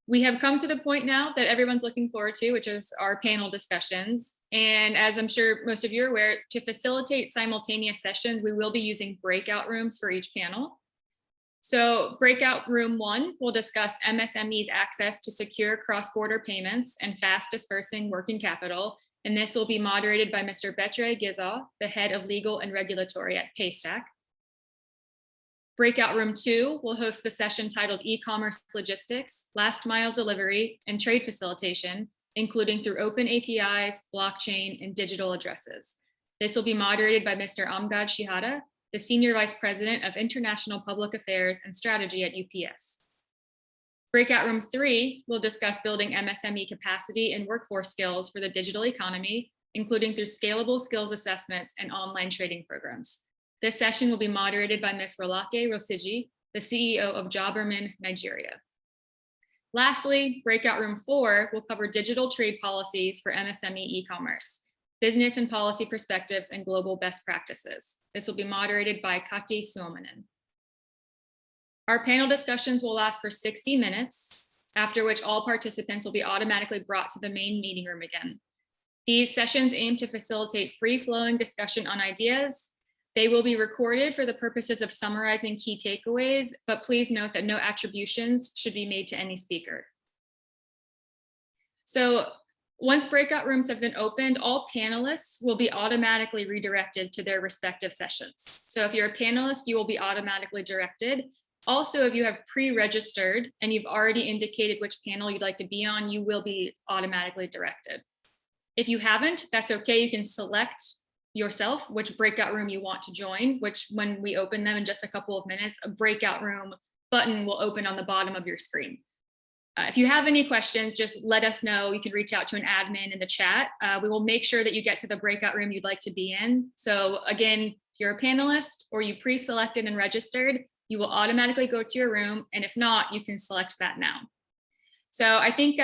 S1: we have come to the point now that everyone's looking forward to, which is our panel discussions. And as I'm sure most of you are aware, to facilitate simultaneous sessions, we will be using breakout rooms for each panel. So breakout room 1 will discuss MSMEs access to secure cross-border payments and fast dispersing working capital. And this will be moderated by Mr. Betre Giza, the head of legal and regulatory at Paystack. Breakout room 2 will host the session titled e-commerce logistics, last mile delivery, and trade facilitation, including through open APIs, blockchain, and digital addresses. This will be moderated by Mr. Amgad Shihada, the Senior Vice President of International Public Affairs and Strategy at UPS. Breakout room 3 will discuss building MSME capacity and workforce skills for the digital economy, including through scalable skills assessments and online trading programs. This session will be moderated by Ms. Rolake Rosiji, the CEO of Jobberman Nigeria. Lastly, breakout room 4 will cover digital trade policies for MSME e-commerce, business and policy perspectives and global best practices. This will be moderated by Kati Suominen. Our panel discussions will last for 60 minutes, after which all participants will be automatically brought to the main meeting room again. These sessions aim to facilitate free-flowing discussion on ideas. They will be recorded for the purposes of summarizing key takeaways, but please note that no attributions should be made to any speaker. So once breakout rooms have been opened, all panelists will be automatically redirected to their respective sessions. So if you're a panelist, you will be automatically directed. Also, if you have pre-registered and you've already indicated which panel you'd like to be on, you will be automatically directed. If you haven't, that's okay. You can select yourself which breakout room you want to join, which when we open them in just a couple of minutes, a breakout room button will open on the bottom of your screen. If you have any questions, just let us know. You can reach out to an admin in the chat. We will make sure that you get to the breakout room you'd like to be in. So again, if you're a panelist or you pre-selected and registered, you will automatically go to your room. And if not, you can select that now. So I think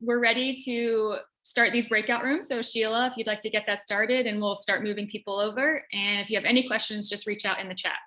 S1: we're ready to start these breakout rooms. So Sheila, if you'd like to get that started, and we'll start moving people over. And if you have any questions, just reach out in the chat.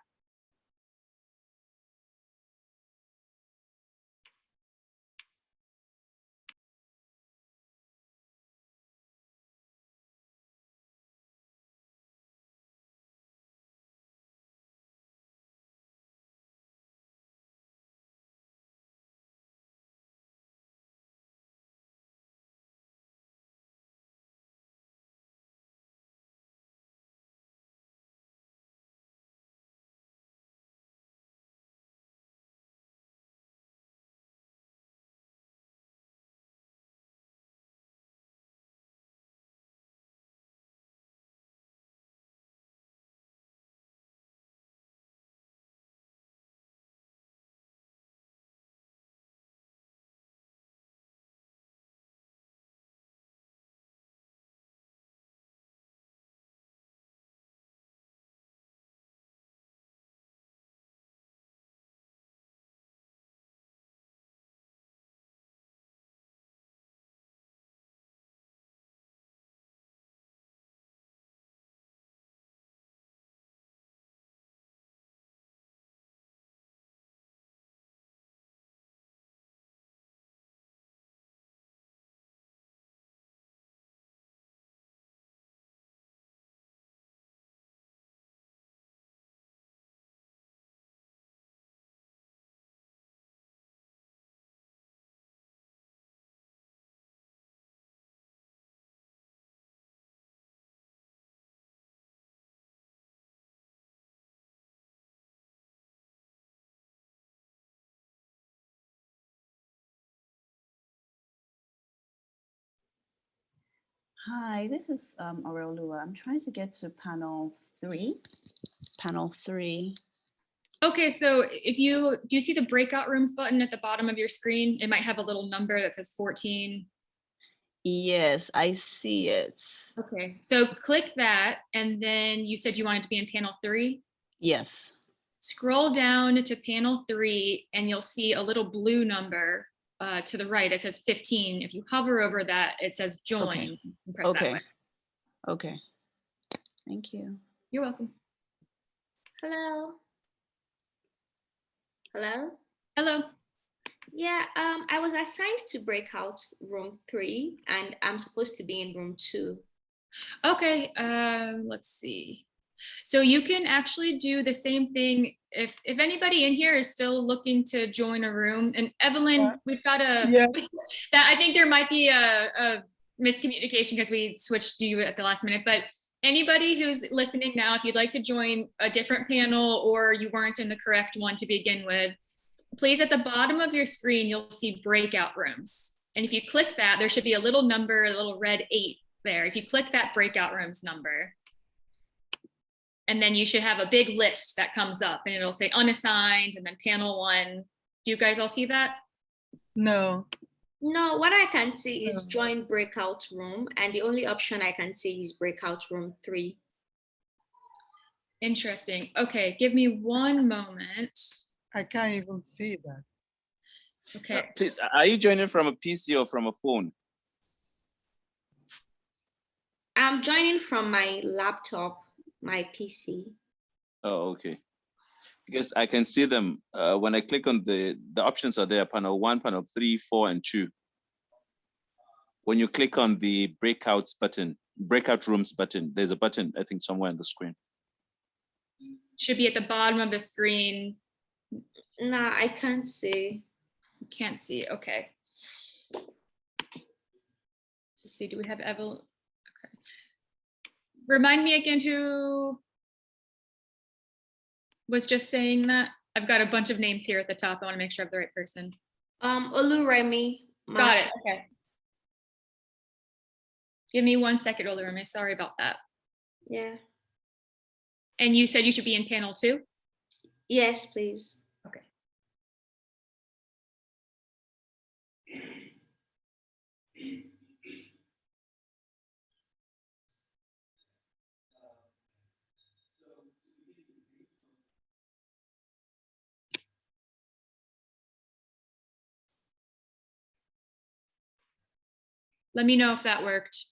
S9: Hi, this is Aurelua. I'm trying to get to panel 3. Panel 3.
S1: Okay, so do you see the breakout rooms button at the bottom of your screen? It might have a little number that says 14.
S9: Yes, I see it.
S1: Okay, so click that, and then you said you wanted to be in panel 3.
S9: Yes.
S1: Scroll down to panel 3, and you'll see a little blue number to the right. It says 15. If you hover over that, it says join.
S9: Okay.
S1: And press that way.
S9: Okay. Thank you.
S1: You're welcome.
S10: Hello. Hello.
S1: Hello.
S10: Yeah, I was assigned to breakout room 3, and I'm supposed to be in room 2.
S1: Okay, let's see. So you can actually do the same thing if anybody in here is still looking to join a room. And Evelyn, we've got that. I think there might be a miscommunication because we switched you at the last minute. But anybody who's listening now, if you'd like to join a different panel or you weren't in the correct one to begin with, please, at the bottom of your screen, you'll see breakout rooms. And if you click that, there should be a little number, a little red 8 there. If you click that breakout rooms number, and then you should have a big list that comes up and it'll say unassigned and then panel 1. Do you guys all see that?
S10: No. No, what I can see is join breakout room, and the only option I can see is breakout room 3.
S1: Interesting. Okay, give me one moment.
S11: I can't even see that.
S1: Okay.
S12: Please, are you joining from a PC or from a phone?
S10: I'm joining from my laptop, my PC.
S12: Oh, okay. Because I can see them when I click on the options are there, panel 1, panel 3, 4, and 2. When you click on the breakout rooms button, there's a button, I think, somewhere on the screen.
S1: Should be at the bottom of the screen.
S10: No, I can't see.
S1: You can't see, okay. Let's see, do we have Evelyn? Okay. Remind me again who was just saying that. I've got a bunch of names here at the top. I want to make sure I have the right person.
S10: Oluremi.
S1: Got it, okay. Give me 1 second, Oluremi, sorry about that.
S10: Yeah.
S1: And you said you should be in panel 2?
S10: Yes, please.
S1: Okay. Let me know if that worked.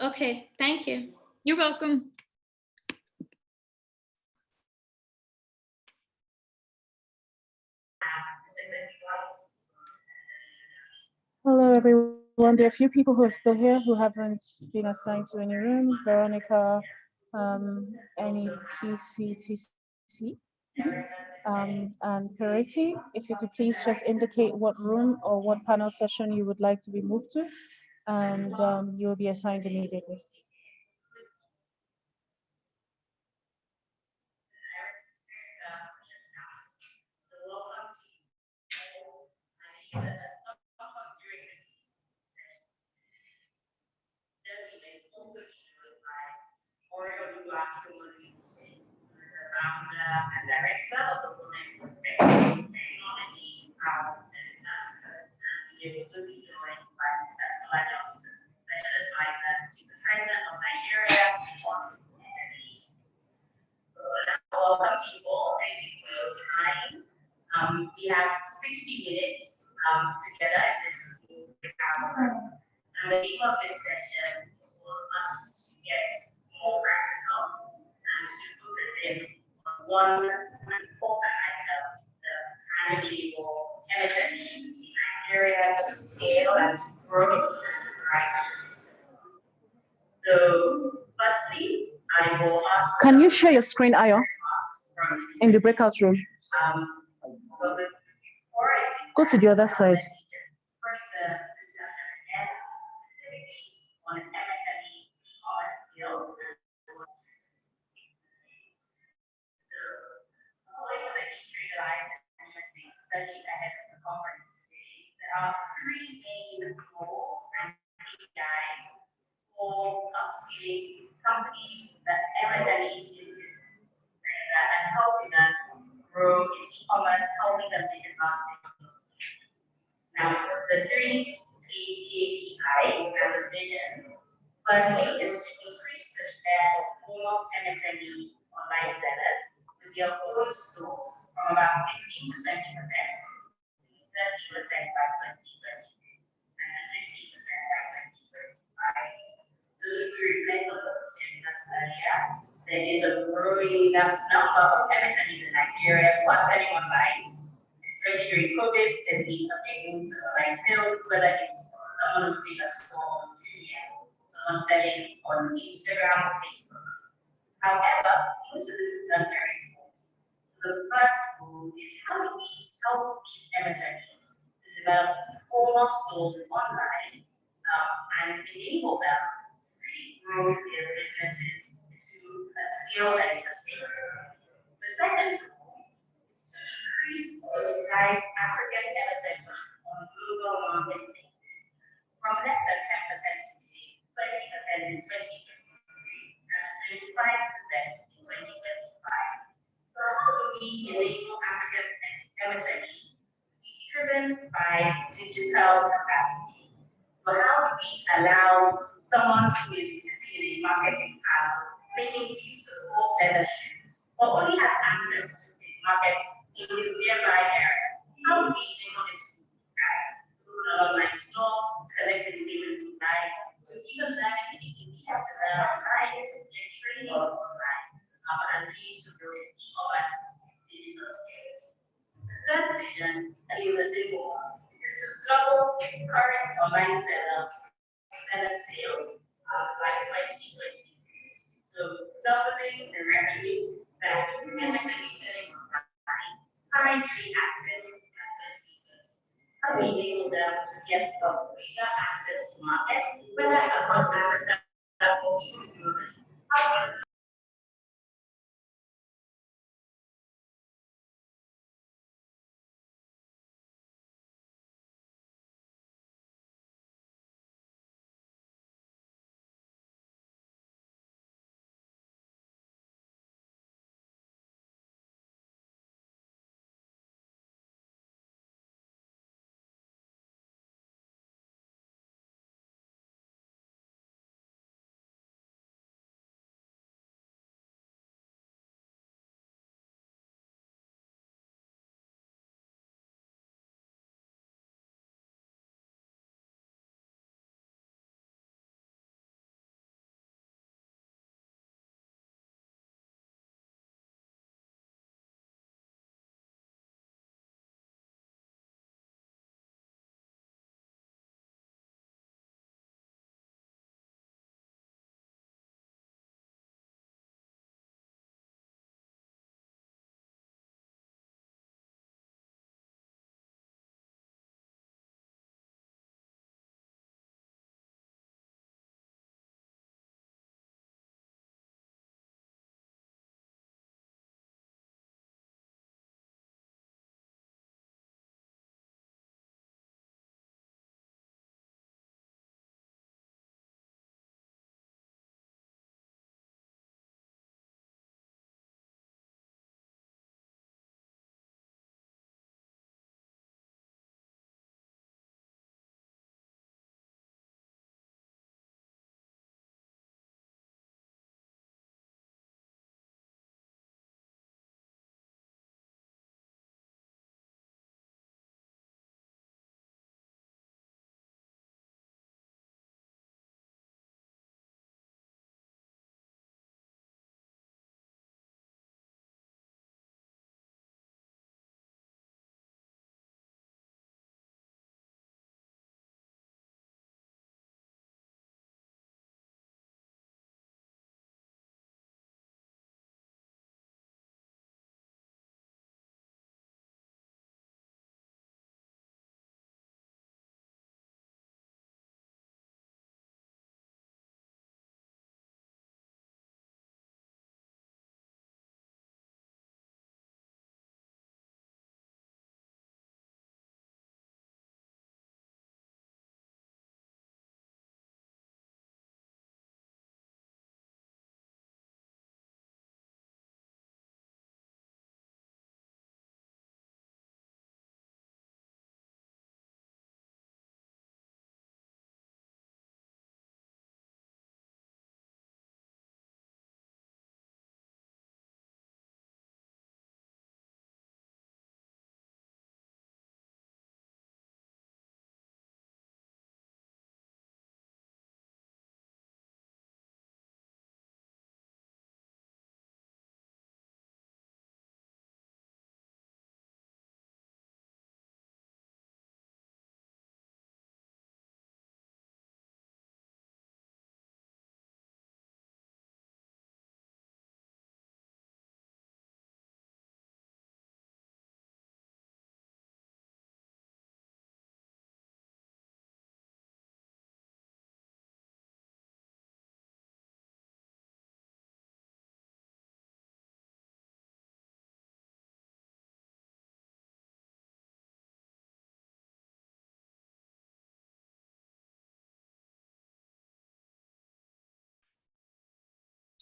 S10: Okay, thank you.
S1: You're welcome.
S13: Hello, everyone. There are a few people who are still here who haven't been assigned to any room. Veronica, NEPCTC, and Purity. If you could please just indicate what room or what panel session you would like to be moved to, and you will be assigned immediately.
S14: And director of the Technology, and also be joined by Mr. Tola Johnson, Special Advisor to the President of Nigeria on MSMEs. Welcome to you all. Thank you for your time. We have 60 minutes together in this hour. And the aim of this session is for us to get more practical and to focus in one important item, the manageable MSMEs in Nigeria to scale and to grow. So, firstly, I will ask.
S13: Can you share your screen, Ayo, in the breakout room? Go to the other side.
S14: Study ahead of the conference is e-commerce, helping them take advantage of those. Now, the three KPIs and the vision, firstly, is to increase the share of more MSME online sellers with their own stores from about 15 to 20% to 30% by 2020 and to 60% by 2025. So if we reflect on what we discussed earlier, there is a growing number of MSMEs in Nigeria who are selling online. Especially during COVID, there's been a big move to online sales, whether it's someone opening a store on Jumia, someone selling on Instagram or Facebook. However, most of this is done very poorly. The first goal is how do we help these MSMEs to develop formal stores online and enable them to really grow their businesses to a scale that is sustainable. The second goal is to increase digitized African MSMEs on global marketplaces from less than 10% today, 20% in 2023, and 25% in 2025. So how do we enable African MSMEs to be driven by digital capacity? So how do we allow someone who is sitting in a marketing panel making beautiful leather shoes, but only has access to his market in his nearby area? How do we enable him to open an online store, collect his payments online, to even learn anything he needs to learn online, to get training online, and really to build e-commerce digital skills? The third vision is a simple one. It is to double current online seller sales by 2023. So doubling the revenue that MSME selling online currently accesses at 2020. How do we enable them to get greater access to markets, whether across Africa or even globally? How do we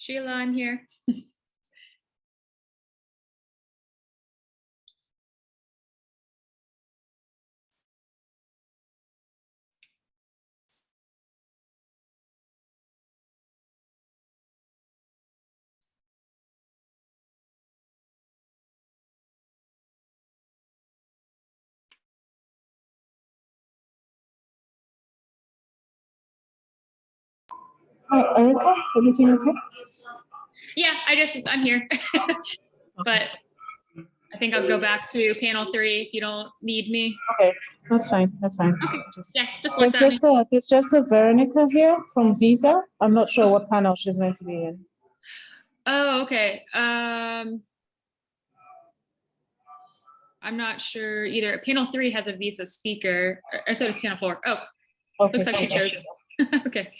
S1: Sheila, I'm here.
S13: Hi, Erica, everything okay?
S1: Yeah, I'm here. But I think I'll go back to panel 3 if you don't need me.
S13: Okay, that's fine. That's fine.
S1: Okay. Yeah, just
S13: There's just a Veronica here from Visa. I'm not sure what panel she's meant to be in.
S1: Oh, okay. I'm not sure either. Panel 3 has a Visa speaker, or so does panel 4. Oh,
S13: Okay,
S1: looks like she chose. Okay.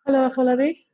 S13: Hello, Afolabi.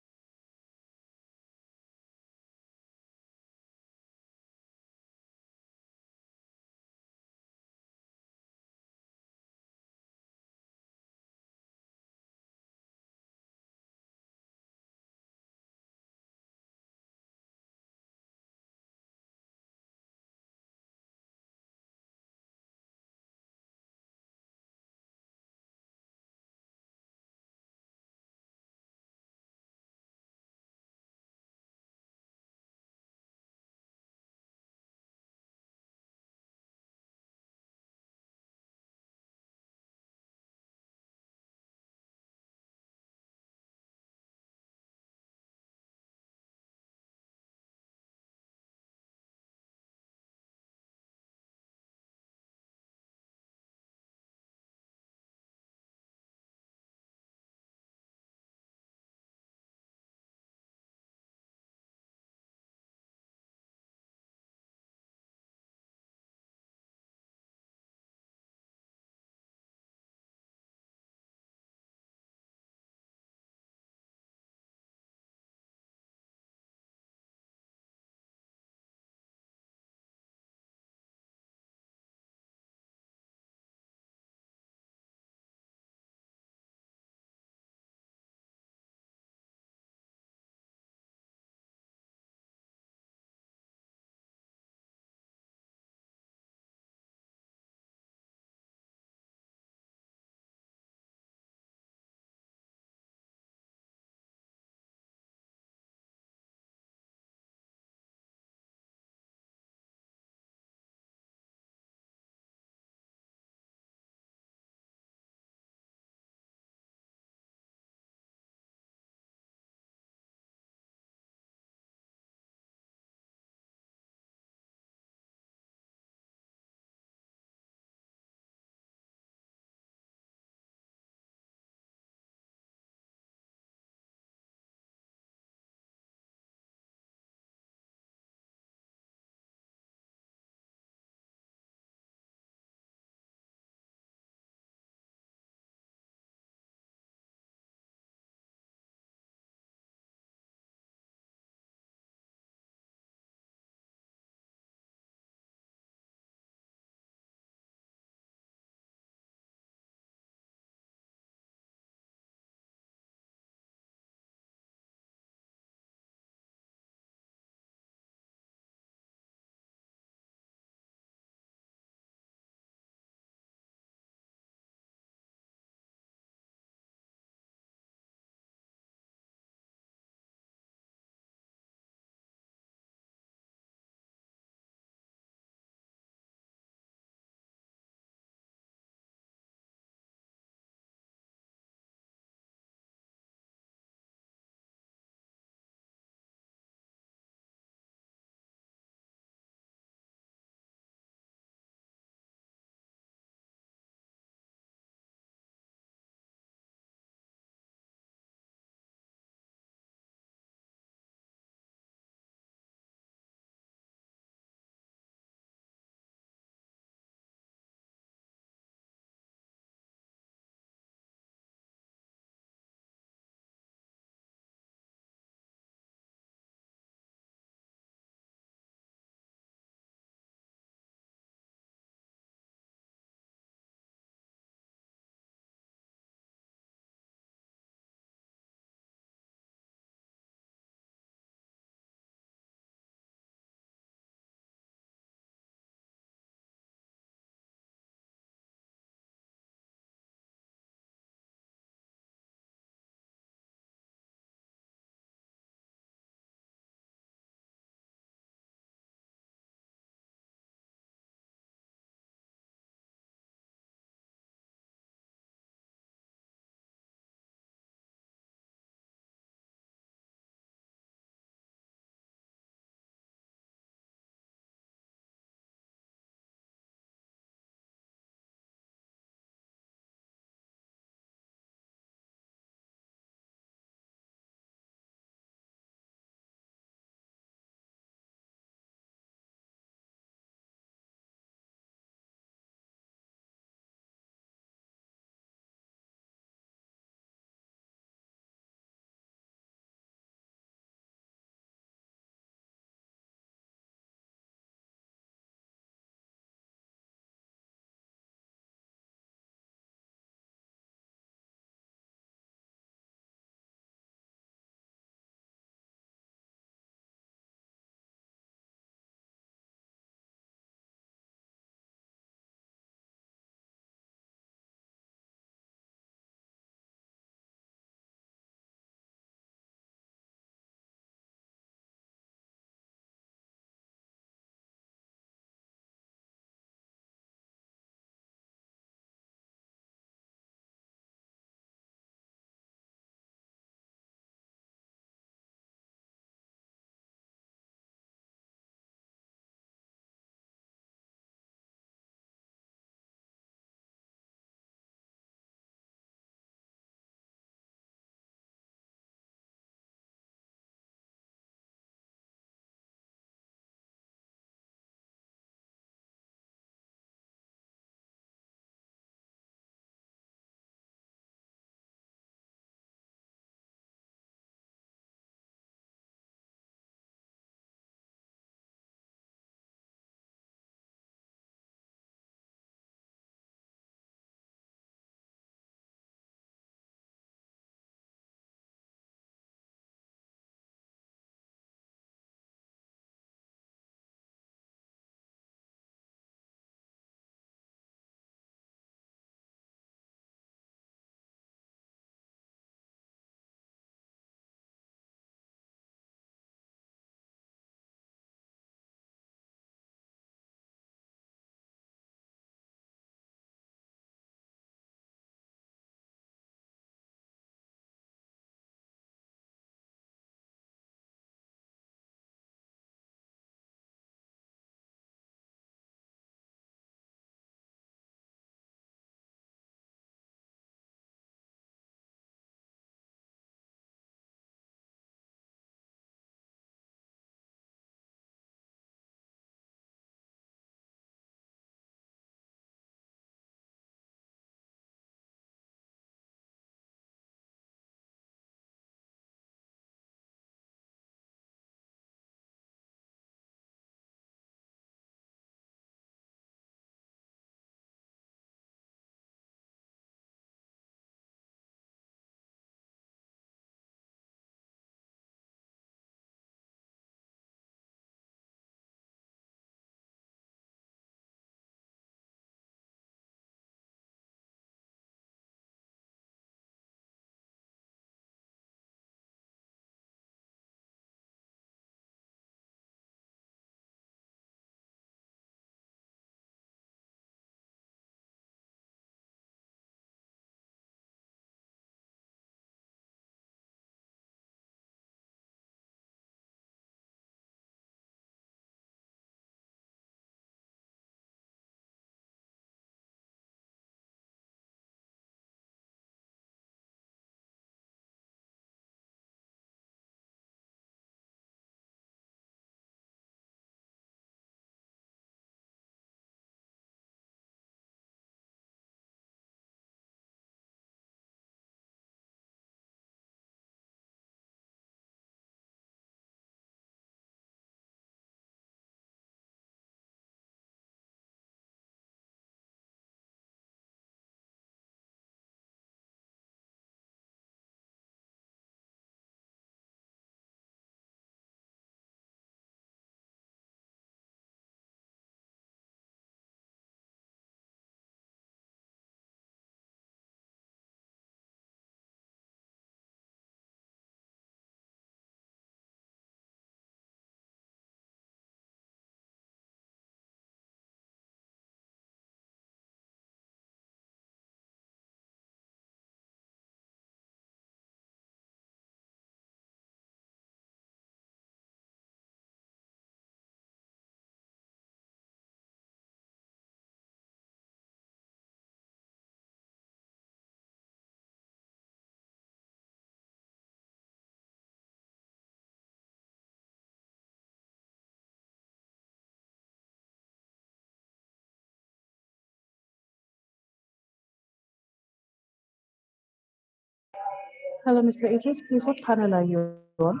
S13: Hello, Mr. Idris, please, what panel are you on?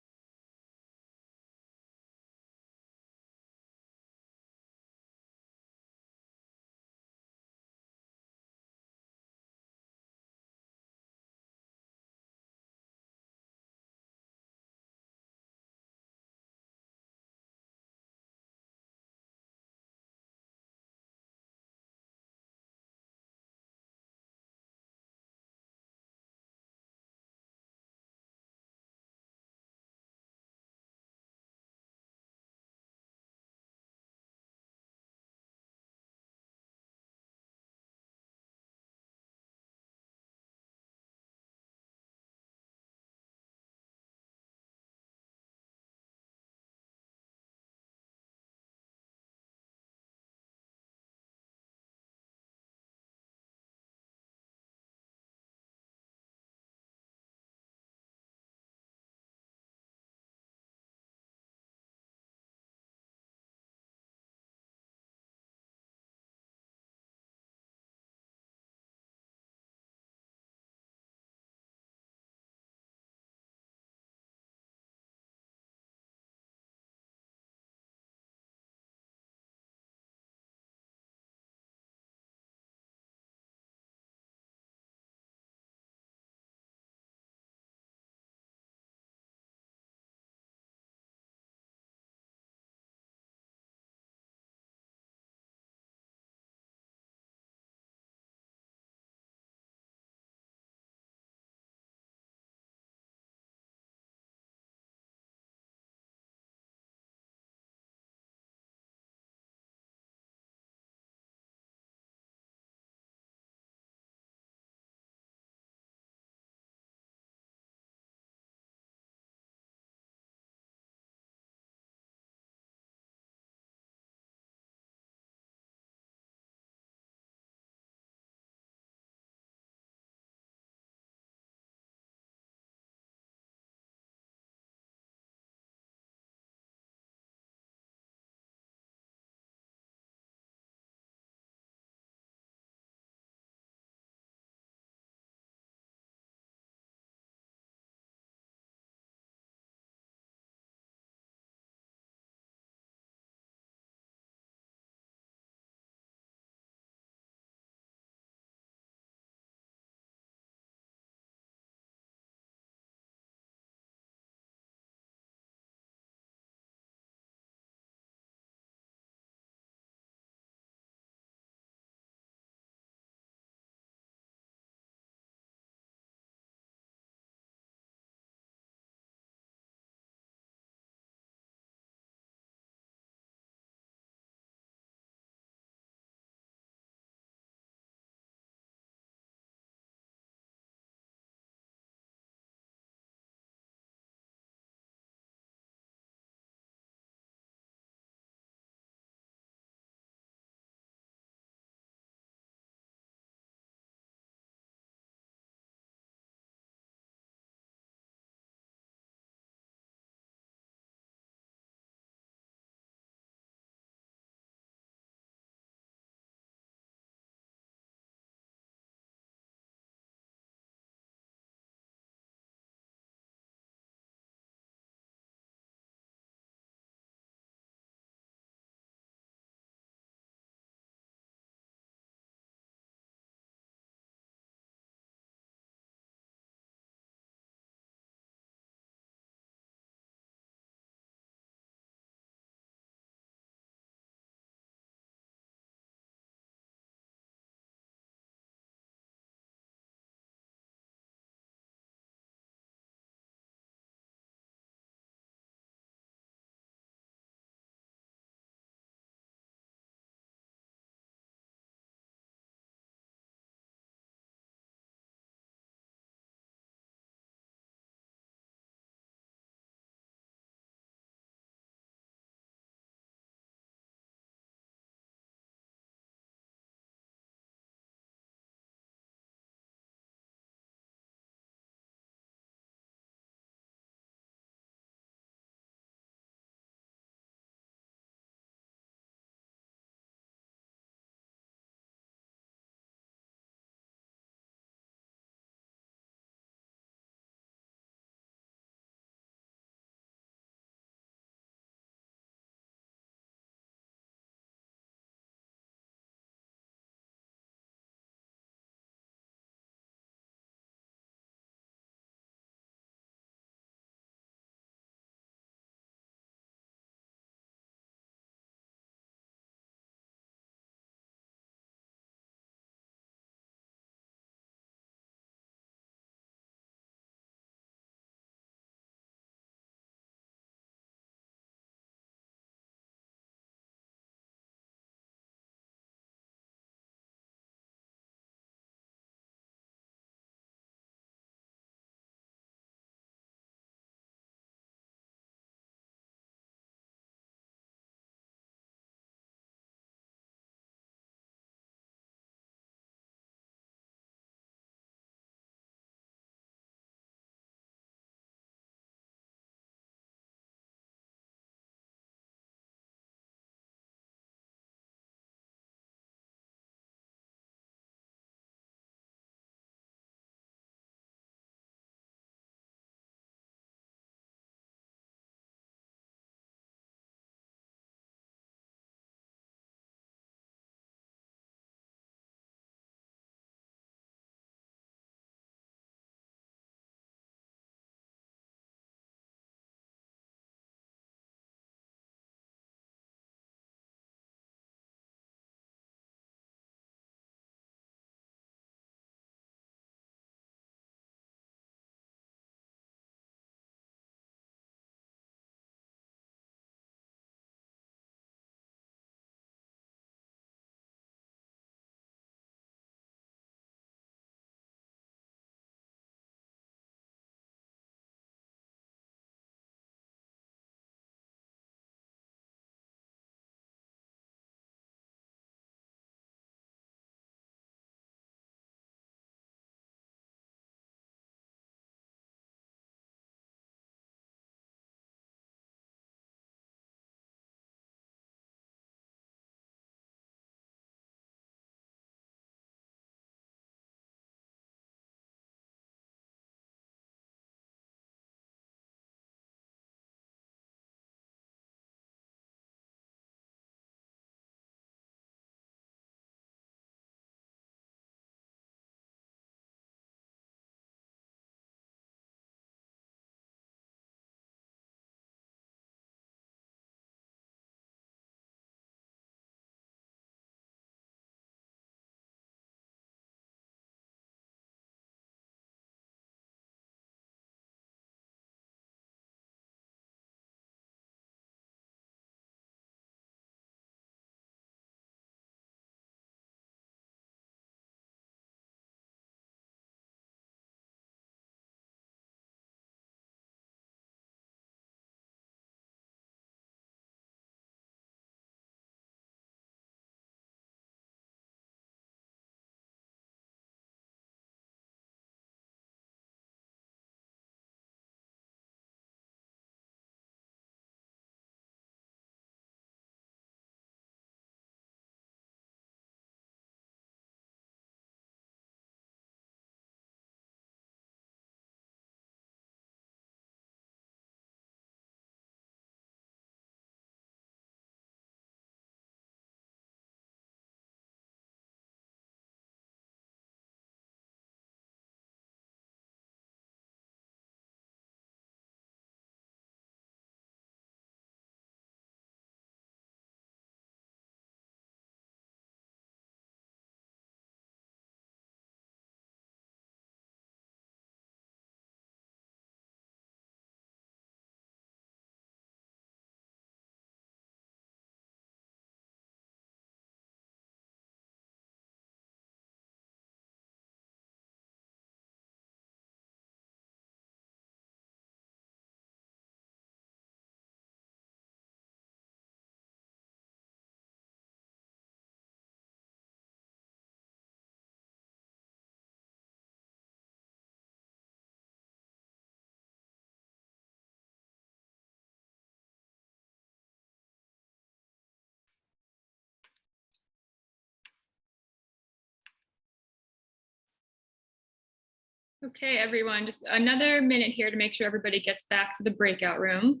S1: Okay, everyone, just another minute here to make sure everybody gets back to the breakout room.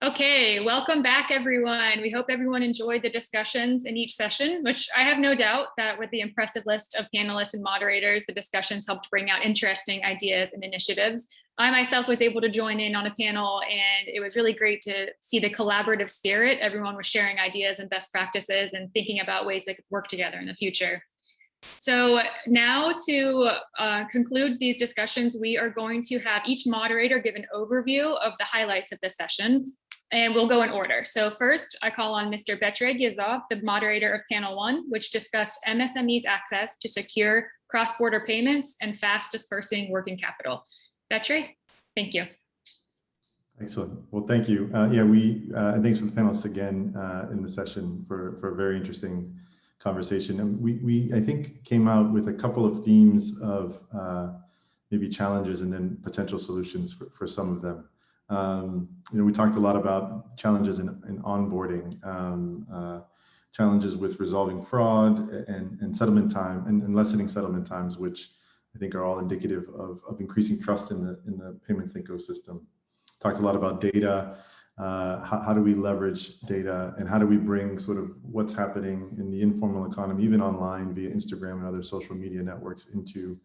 S1: Okay, welcome back, everyone. We hope everyone enjoyed the discussions in each session, which I have no doubt that with the impressive list of panelists and moderators, the discussions helped bring out interesting ideas and initiatives. I myself was able to join in on a panel, and it was really great to see the collaborative spirit. Everyone was sharing ideas and best practices and thinking about ways they could work together in the future. So now to conclude these discussions, we are going to have each moderator give an overview of the highlights of the session, and we'll go in order. So first, I call on Mr. Betre Gizov, the moderator of panel 1, which discussed MSMEs access to secure cross-border payments and fast dispersing working capital. Betre, thank you.
S15: Excellent. Well, thank you. And thanks for the panelists again in the session for a very interesting conversation. And we I think came out with a couple of themes of maybe challenges and then potential solutions for some of them. We talked a lot about challenges in onboarding, challenges with resolving fraud and settlement time and lessening settlement times, which I think are all indicative of increasing trust in the payments ecosystem. Talked a lot about data. How do we leverage data, and how do we bring sort of what's happening in the informal economy, even online via Instagram and other social media networks, into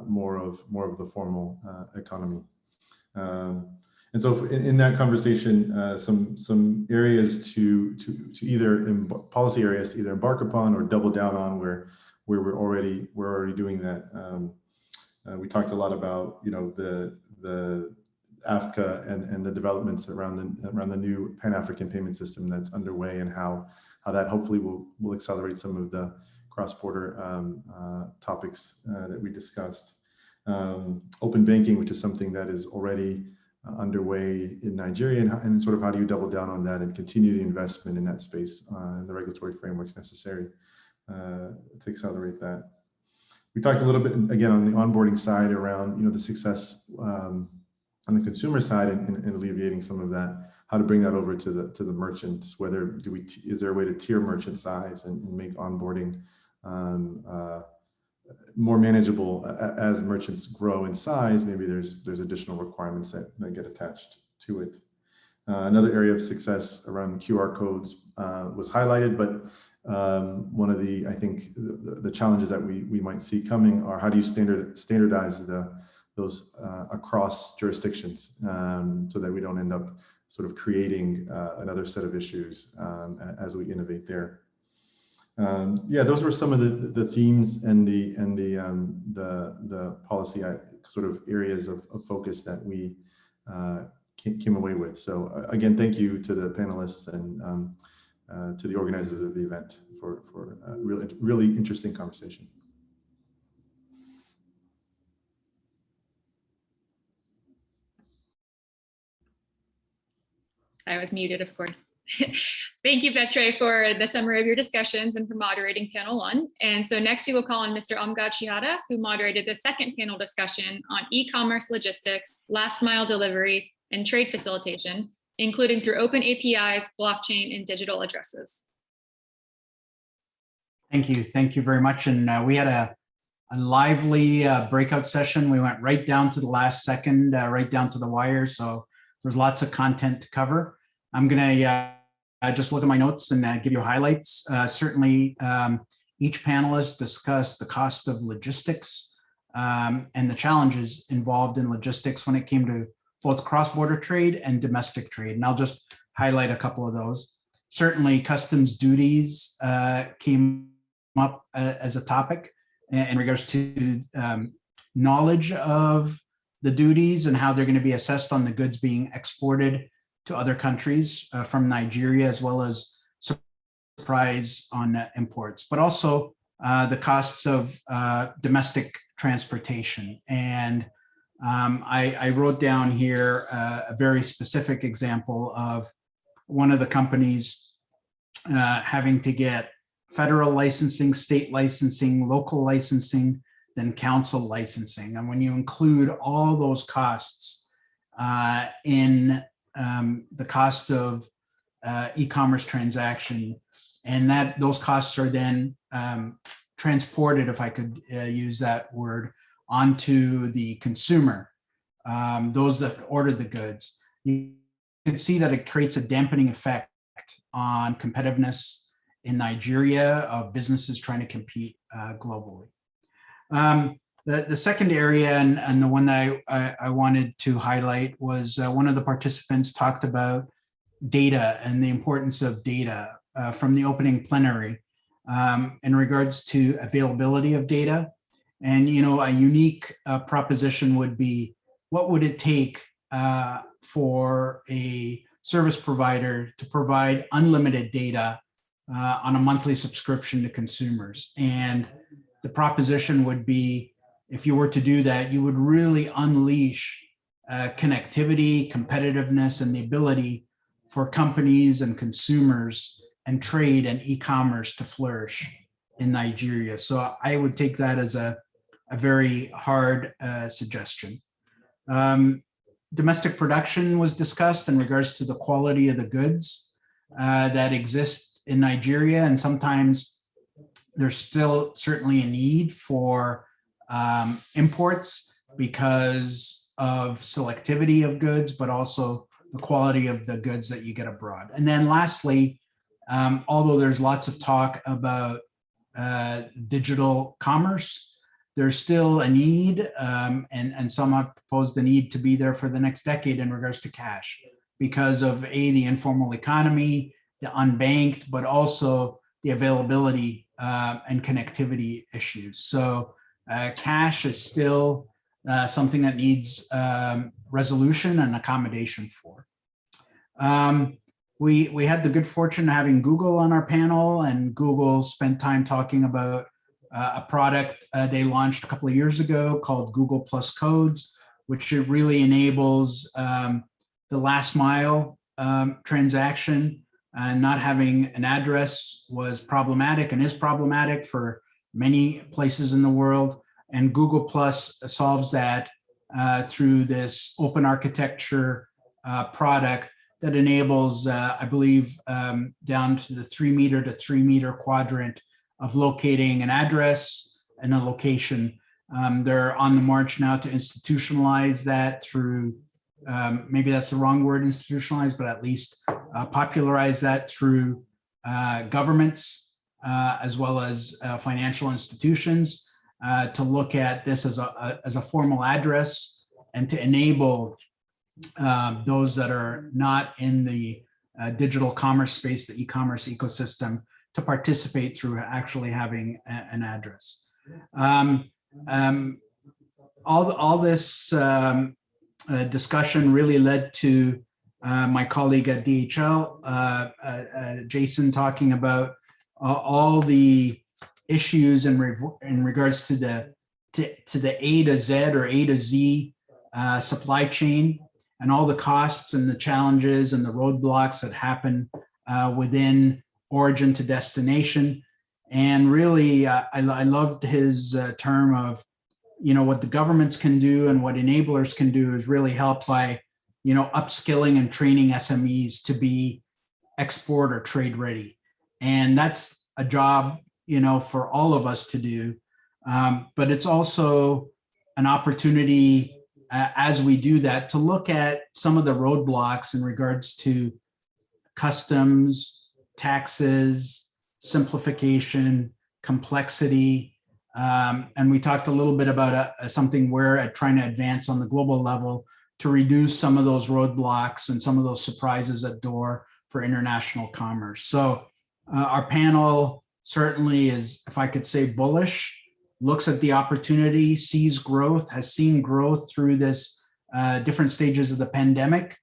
S15: more of the formal economy. And so in that conversation, some areas to either policy areas to either embark upon or double down on where we're already doing that. We talked a lot about the AFCA and the developments around the new Pan-African payment system that's underway, and how that hopefully will accelerate some of the cross-border topics that we discussed. Open banking, which is something that is already underway in Nigeria, and sort of how do you double down on that and continue the investment in that space and the regulatory frameworks necessary to accelerate that. We talked a little bit again on the onboarding side around the success on the consumer side and alleviating some of that, how to bring that over to the merchants. Is there a way to tier merchant size and make onboarding more manageable as merchants grow in size? Maybe there's additional requirements that get attached to it. Another area of success around QR codes was highlighted, but one of I think the challenges that we might see coming are, how do you standardize those across jurisdictions so that we don't end up sort of creating another set of issues as we innovate there. Those were some of the themes and the policy sort of areas of focus that we came away with. So again, thank you to the panelists and to the organizers of the event for a really interesting conversation.
S1: I was muted, of course. Thank you, Betre, for the summary of your discussions and for moderating panel 1. And so next we will call on Mr. Omgad Shihada, who moderated the second panel discussion on e-commerce logistics, last mile delivery, and trade facilitation, including through open APIs, blockchain, and digital addresses.
S16: Thank you very much. And we had a lively breakout session. We went right down to the last second, right down to the wire. So there's lots of content to cover. I'm going to just look at my notes and give you highlights. Certainly, each panelist discussed the cost of logistics and the challenges involved in logistics when it came to both cross-border trade and domestic trade. And I'll just highlight a couple of those. Certainly, customs duties came up as a topic in regards to knowledge of the duties and how they're going to be assessed on the goods being exported to other countries from Nigeria, as well as surprise on imports, but also the costs of domestic transportation. And I wrote down here a very specific example of one of the companies having to get federal licensing, state licensing, local licensing, then council licensing. And when you include all those costs in the cost of e-commerce transaction, and that those costs are then transported, if I could use that word, onto the consumer, those that ordered the goods, you can see that it creates a dampening effect on competitiveness in Nigeria of businesses trying to compete globally. The second area, and the one that I wanted to highlight, was one of the participants talked about data and the importance of data from the opening plenary in regards to availability of data. And, you know, a unique proposition would be, what would it take for a service provider to provide unlimited data on a monthly subscription to consumers? And the proposition would be, if you were to do that, you would really unleash connectivity, competitiveness, and the ability for companies and consumers and trade and e-commerce to flourish in Nigeria. So I would take that as a very hard suggestion. Domestic production was discussed in regards to the quality of the goods that exist in Nigeria, and sometimes there's still certainly a need for imports because of selectivity of goods, but also the quality of the goods that you get abroad. And then lastly, although there's lots of talk about digital commerce, there's still a need, and some have proposed the need to be there for the next decade in regards to cash, because of the informal economy, the unbanked, but also the availability and connectivity issues. So cash is still something that needs resolution and accommodation for. We had the good fortune of having Google on our panel, and Google spent time talking about a product they launched a couple of years ago called Google Plus Codes, which really enables the last mile transaction. Not having an address was problematic and is problematic for many places in the world. And Google Plus solves that through this open architecture product that enables, I believe, down to the 3 meter to 3 meter quadrant of locating an address and a location. They're on the march now to institutionalize that through, maybe that's the wrong word, institutionalize, but at least popularize that through governments as well as financial institutions to look at this as a formal address and to enable those that are not in the digital commerce space, the e-commerce ecosystem, to participate through actually having an address. All this discussion really led to my colleague at DHL, Jason, talking about all the issues in regards to the A to Z or A to Z supply chain, and all the costs and the challenges and the roadblocks that happen within origin to destination. And really, I loved his term of, you know, what the governments can do and what enablers can do is really help by, you know, upskilling and training SMEs to be export or trade ready. And that's a job, you know, for all of us to do. But it's also an opportunity as we do that to look at some of the roadblocks in regards to customs, taxes, simplification, complexity. And we talked a little bit about something we're trying to advance on the global level to reduce some of those roadblocks and some of those surprises at door for international commerce. So our panel certainly is, if I could say, bullish, looks at the opportunity, sees growth, has seen growth through this different stages of the pandemic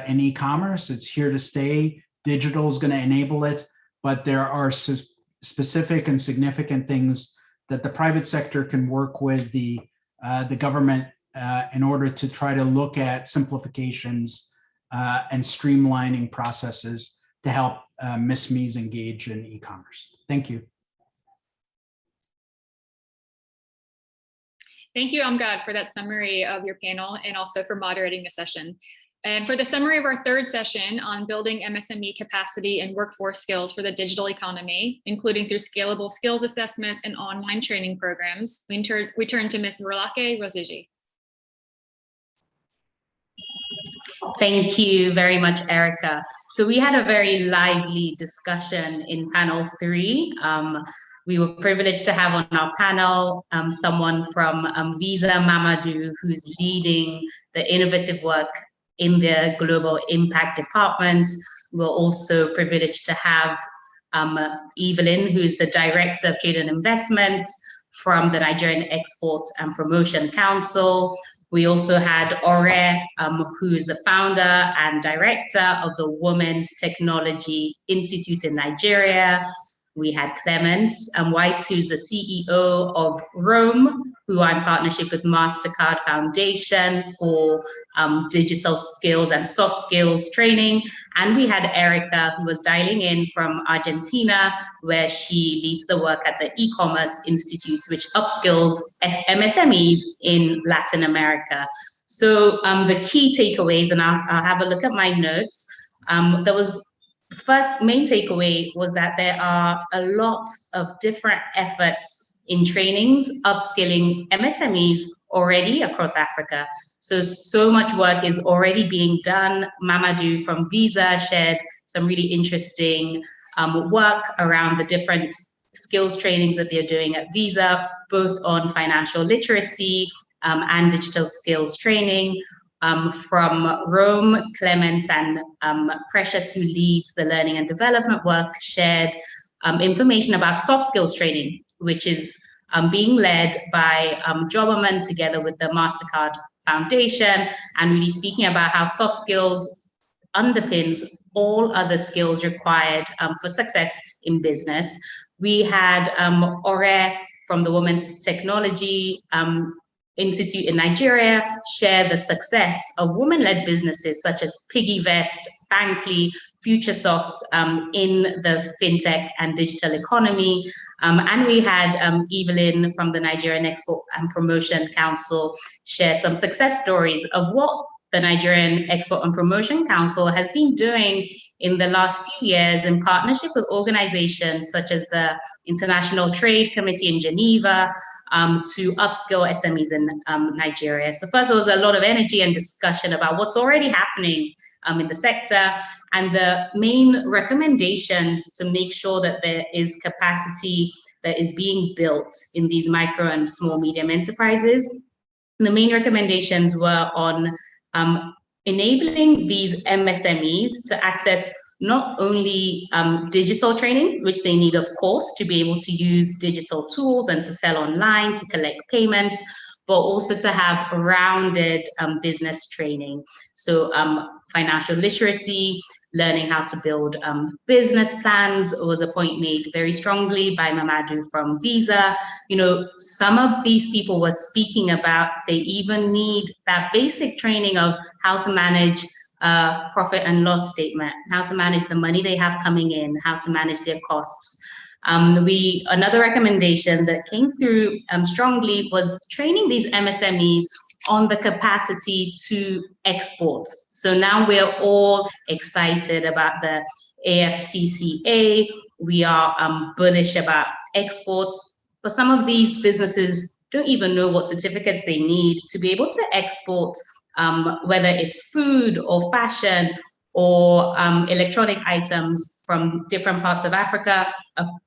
S16: in e-commerce. It's here to stay. Digital is going to enable it, but there are specific and significant things that the private sector can work with the government in order to try to look at simplifications and streamlining processes to help MSMEs engage in e-commerce. Thank you.
S1: Thank you, Amgad, for that summary of your panel and also for moderating the session. And for the summary of our third session on building MSME capacity and workforce skills for the digital economy, including through scalable skills assessments and online training programs, we turn to Ms. Morlake Rosiji.
S14: Thank you very much, Erica. So we had a very lively discussion in panel 3. We were privileged to have on our panel someone from Visa Mamadou, who's leading the innovative work in the Global Impact Department. We're also privileged to have Evelyn, who's the Director of Trade and Investment from the Nigerian Export and Promotion Council. We also had Ore, who is the founder and director of the Women's Technology Institute in Nigeria. We had Clemens White, who's the CEO of Rome, who are in partnership with MasterCard Foundation for digital skills and soft skills training. And we had Erica, who was dialing in from Argentina, where she leads the work at the eCommerce Institute, which upskills MSMEs in Latin America. So the key takeaways, and I'll have a look at my notes. The first main takeaway was that there are a lot of different efforts in trainings, upskilling MSMEs already across Africa. So much work is already being done. Mamadou from Visa shared some really interesting work around the different skills trainings that they're doing at Visa, both on financial literacy and digital skills training. From Rome, Clemens and Precious, who leads the learning and development work, shared information about soft skills training, which is being led by Jobberman together with the MasterCard Foundation, and really speaking about how soft skills underpins all other skills required for success in business. We had Ore from the Women's Technology Institute in Nigeria share the success of women-led businesses such as PiggyVest, Bankly, FutureSoft in the fintech and digital economy. And we had Evelyn from the Nigerian Export and Promotion Council share some success stories of what the Nigerian Export and Promotion Council has been doing in the last few years in partnership with organizations such as the International Trade Committee in Geneva, to upskill SMEs in Nigeria. So first, there was a lot of energy and discussion about what's already happening in the sector and the main recommendations to make sure that there is capacity that is being built in these micro and small medium enterprises. And the main recommendations were on enabling these MSMEs to access not only digital training, which they need, of course, to be able to use digital tools and to sell online, to collect payments, but also to have rounded business training. So financial literacy, learning how to build business plans was a point made very strongly by Mamadou from Visa. You know, some of these people were speaking about they even need that basic training of how to manage profit and loss statement, how to manage the money they have coming in, how to manage their costs. Another recommendation that came through strongly was training these MSMEs on the capacity to export. So now we're all excited about the AFTCA. We are bullish about exports, but some of these businesses don't even know what certificates they need to be able to export, whether it's food or fashion or electronic items from different parts of Africa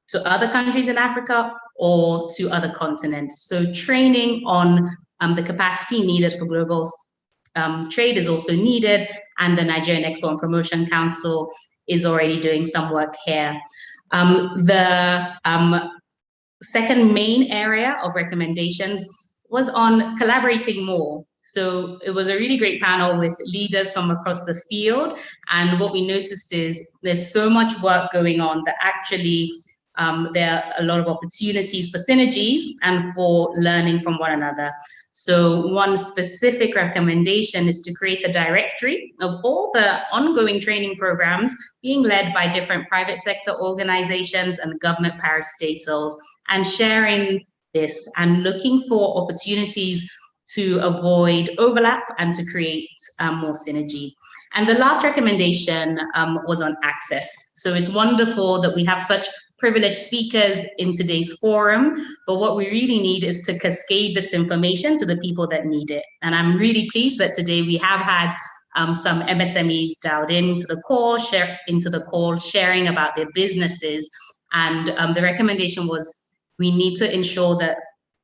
S14: to other countries in Africa or to other continents. So training on the capacity needed for global trade is also needed, and the Nigerian Export and Promotion Council is already doing some work here. The second main area of recommendations was on collaborating more. So it was a really great panel with leaders from across the field. And what we noticed is there's so much work going on that actually there are a lot of opportunities for synergies and for learning from one another. So one specific recommendation is to create a directory of all the ongoing training programs being led by different private sector organizations and government parastatals, and sharing this and looking for opportunities to avoid overlap and to create more synergy. And the last recommendation was on access. So it's wonderful that we have such privileged speakers in today's forum, but what we really need is to cascade this information to the people that need it. And I'm really pleased that today we have had some MSMEs dialed into the call, sharing about their businesses. And the recommendation was we need to ensure that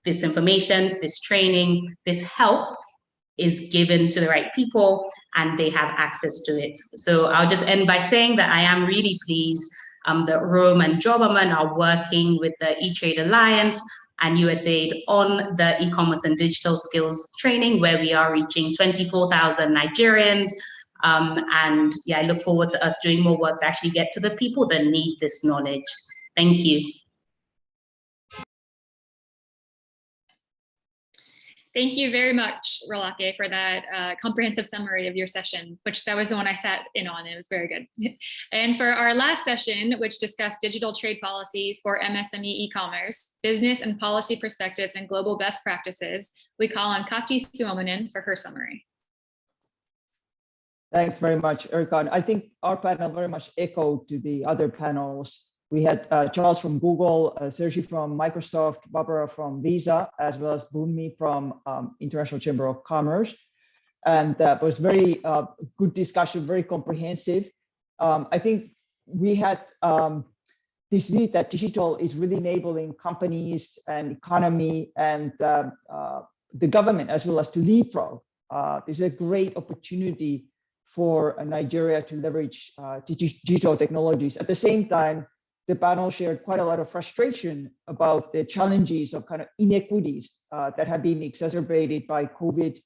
S14: this information, this training, this help is given to the right people and they have access to it. So I'll just end by saying that I am really pleased that Rome and Jobberman are working with the eTrade Alliance and Usaid on the e-commerce and digital skills training, where we are reaching 24,000 Nigerians. And yeah, I look forward to us doing more work to actually get to the people that need this knowledge. Thank you.
S1: Thank you very much, Rolake, for that comprehensive summary of your session, which that was the one I sat in on. It was very good. And for our last session, which discussed digital trade policies for MSME e-commerce, business and policy perspectives and global best practices, we call on Kati Suominen for her summary.
S7: Thanks very much, Erkan. I think our panel very much echoed to the other panels. We had Charles from Google, Sergi from Microsoft, Barbara from Visa, as well as Bunmi from International Chamber of Commerce. And that was very good discussion, very comprehensive. I think we had this view that digital is really enabling companies and economy and the government as well as to leapfrog. This is a great opportunity for Nigeria to leverage digital technologies. At the same time, the panel shared quite a lot of frustration about the challenges of kind of inequities that have been exacerbated by COVID,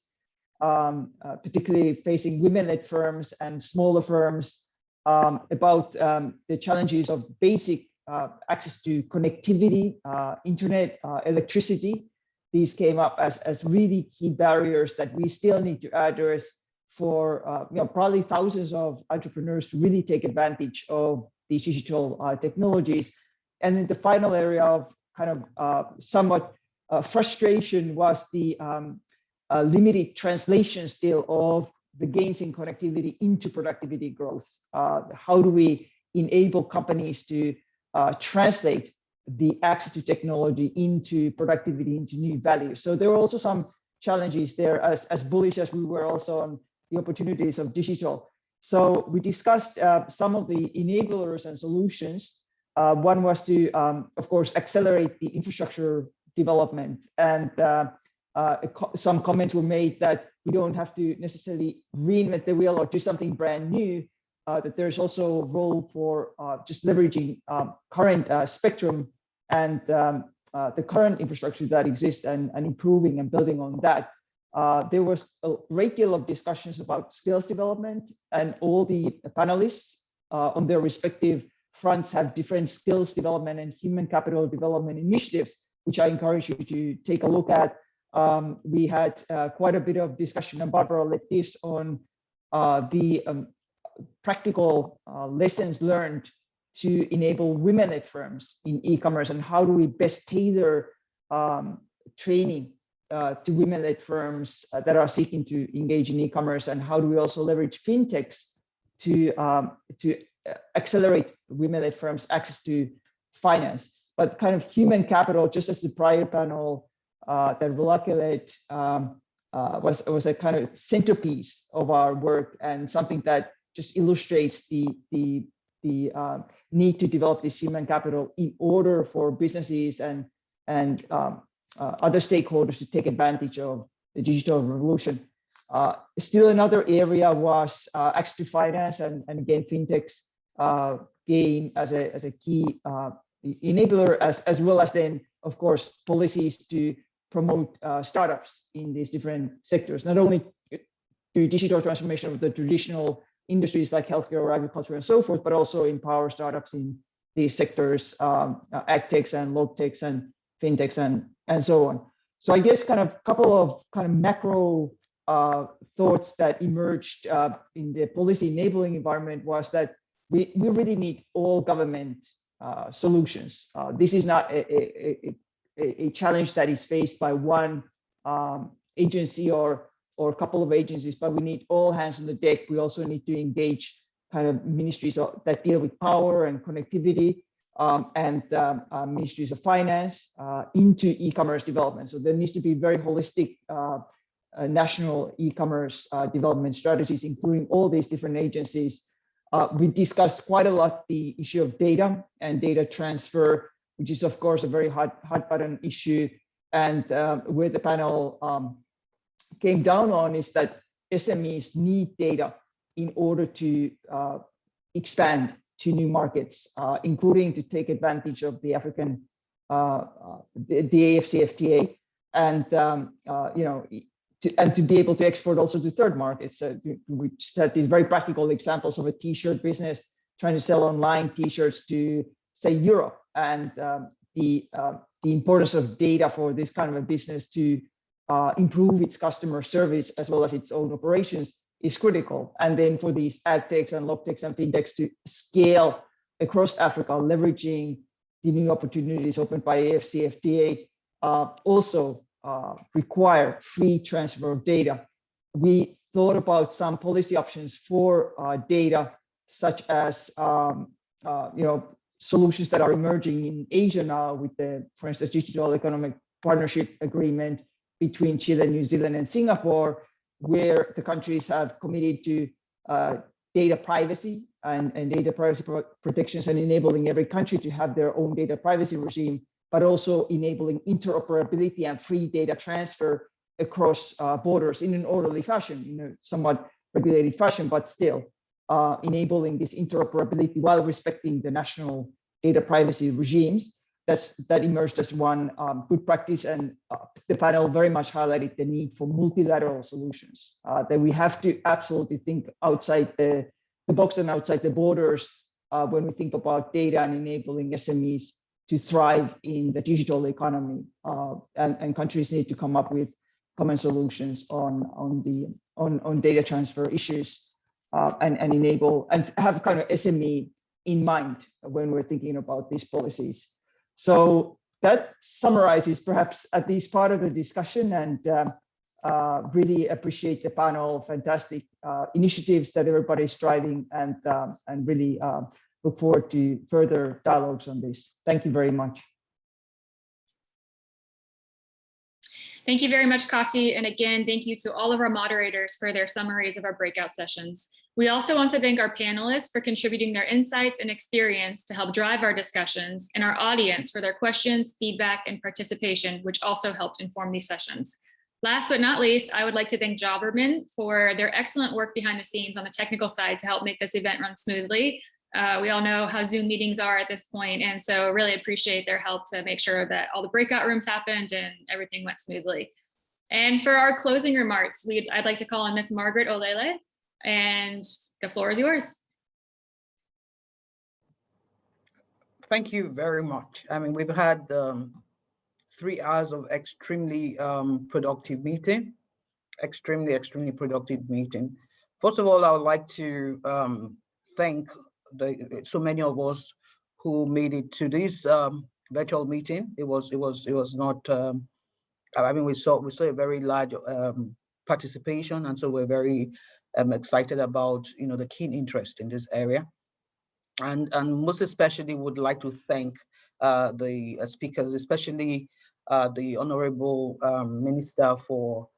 S7: particularly facing women-led firms and smaller firms, about the challenges of basic access to connectivity, internet, electricity. These came up as really key barriers that we still need to address for probably thousands of entrepreneurs to really take advantage of these digital technologies. And then the final area of kind of somewhat frustration was the limited translation still of the gains in connectivity into productivity growth. How do we enable companies to translate the access to technology into productivity, into new value? So there were also some challenges there, as bullish as we were also on the opportunities of digital. So we discussed some of the enablers and solutions. One was to, of course, accelerate the infrastructure development. And some comments were made that we don't have to necessarily reinvent the wheel or do something brand new, that there's also a role for just leveraging current spectrum and the current infrastructure that exists and improving and building on that. There was a great deal of discussions about skills development, and all the panelists on their respective fronts have different skills development and human capital development initiatives, which I encourage you to take a look at. We had quite a bit of discussion, and Barbara led this on the practical lessons learned to enable women-led firms in e-commerce, and how do we best tailor training to women-led firms that are seeking to engage in e-commerce, and how do we also leverage fintechs to accelerate women-led firms' access to finance. But kind of human capital, just as the prior panel that Rolake led was a kind of centerpiece of our work, and something that just illustrates the need to develop this human capital in order for businesses and other stakeholders to take advantage of the digital revolution. Still another area was access to finance, and again, fintechs gain as a key enabler, as well as then, of course, policies to promote startups in these different sectors, not only to digital transformation of the traditional industries like healthcare or agriculture and so forth, but also empower startups in these sectors, agtechs and logtechs and fintechs and so on. So I guess kind of a couple of kind of macro thoughts that emerged in the policy enabling environment was that we really need all government solutions. This is not a challenge that is faced by one agency or a couple of agencies, but we need all hands on the deck. We also need to engage kind of ministries that deal with power and connectivity, and ministries of finance into e-commerce development. So there needs to be very holistic national e-commerce development strategies, including all these different agencies. We discussed quite a lot the issue of data and data transfer, which is of course a very hot button issue. And where the panel came down on is that SMEs need data in order to expand to new markets, including to take advantage of the African, the AFCFTA, and you know, to be able to export also to third markets. We had these very practical examples of a T-shirt business trying to sell online T-shirts to, say, Europe, and the importance of data for this kind of a business to improve its customer service as well as its own operations is critical. And then for these ad techs and log techs and fintechs to scale across Africa, leveraging the new opportunities opened by AFCFTA, also require free transfer of data. We thought about some policy options for data, such as you know, solutions that are emerging in Asia now with the, for instance, Digital Economic Partnership Agreement between Chile, New Zealand, and Singapore, where the countries have committed to data privacy and data privacy protections, and enabling every country to have their own data privacy regime, but also enabling interoperability and free data transfer across borders in an orderly fashion, you know, somewhat regulated fashion, but still enabling this interoperability while respecting the national data privacy regimes. That emerged as one good practice, and the panel very much highlighted the need for multilateral solutions, that we have to absolutely think outside the box and outside the borders when we think about data and enabling SMEs to thrive in the digital economy, and countries need to come up with common solutions on data transfer issues, and enable and have kind of SME in mind when we're thinking about these policies. So that summarizes perhaps at least part of the discussion, and really appreciate the panel, fantastic initiatives that everybody's driving, and really look forward to further dialogues on this. Thank you very much.
S1: Thank you very much, Kati. And again, thank you to all of our moderators for their summaries of our breakout sessions. We also want to thank our panelists for contributing their insights and experience to help drive our discussions, and our audience for their questions, feedback, and participation, which also helped inform these sessions. Last but not least, I would like to thank Jobberman for their excellent work behind the scenes on the technical side to help make this event run smoothly. We all know how Zoom meetings are at this point, and so really appreciate their help to make sure that all the breakout rooms happened and everything went smoothly. And for our closing remarks, I'd like to call on Miss Margaret Olele, and the floor is yours.
S5: Thank you very much. I mean, we've had 3 hours of extremely productive meeting, extremely productive meeting. First of all, I would like to thank so many of us who made it to this virtual meeting. It was not. I mean, we saw a very large participation, and so we're very excited about, you know, the keen interest in this area, and most especially would like to thank the speakers, especially the Honorable Minister for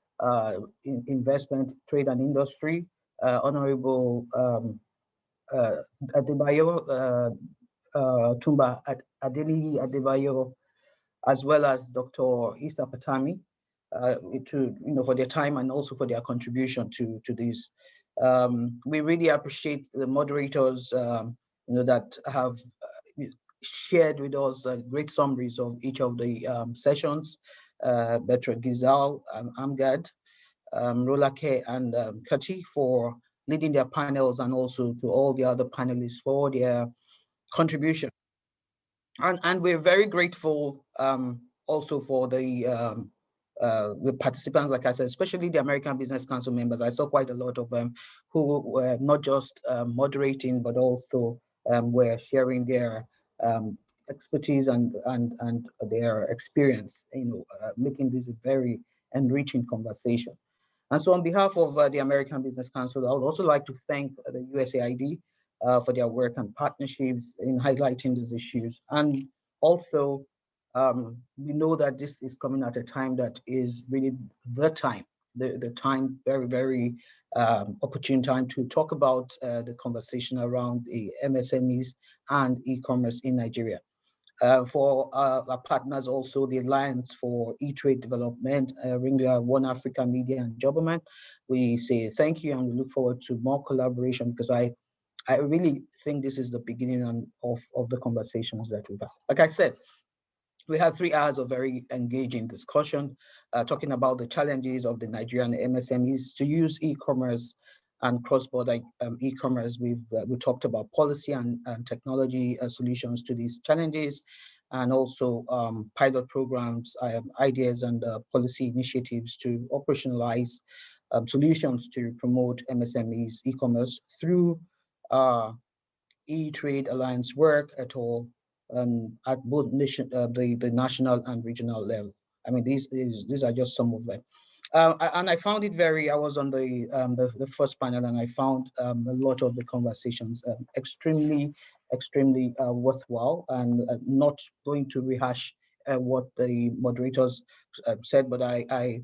S5: Investment, Trade and Industry, Honorable Adebayo, Tumba Adeniyi Adebayo, as well as Dr. Issa Patami, for their time and also for their contribution to this. We really appreciate the moderators, that have shared with us great summaries of each of the sessions. Bertrand Gizal, Amgad, Rolake, and Kati for leading their panels, and also to all the other panelists for their contribution. And we're very grateful also for the the participants, like I said, especially the American Business Council members. I saw quite a lot of them who were not just moderating, but also were sharing their expertise and their experience, making this a very enriching conversation. And so on behalf of the American Business Council, I would also like to thank the USAID for their work and partnerships in highlighting these issues. And also, we know that this is coming at a time that is really the time, the time, very, very opportune time to talk about the conversation around the MSMEs and e-commerce in Nigeria. For our partners also, the Alliance for eTrade Development, Ringier One Africa Media and Jobberman, we say thank you and we look forward to more collaboration, because I really think this is the beginning of the conversations that we've had. Like I said, we had 3 hours of very engaging discussion, talking about the challenges of the Nigerian MSMEs to use e-commerce and cross-border e-commerce. We talked about policy and technology solutions to these challenges, and also pilot programs, ideas and policy initiatives to operationalize solutions to promote MSMEs e-commerce through eTrade Alliance work at all, at both the national and regional level. I mean, these are just some of them. And I found it I was on the first panel, and I found a lot of the conversations extremely worthwhile, and not going to rehash what the moderators said, but I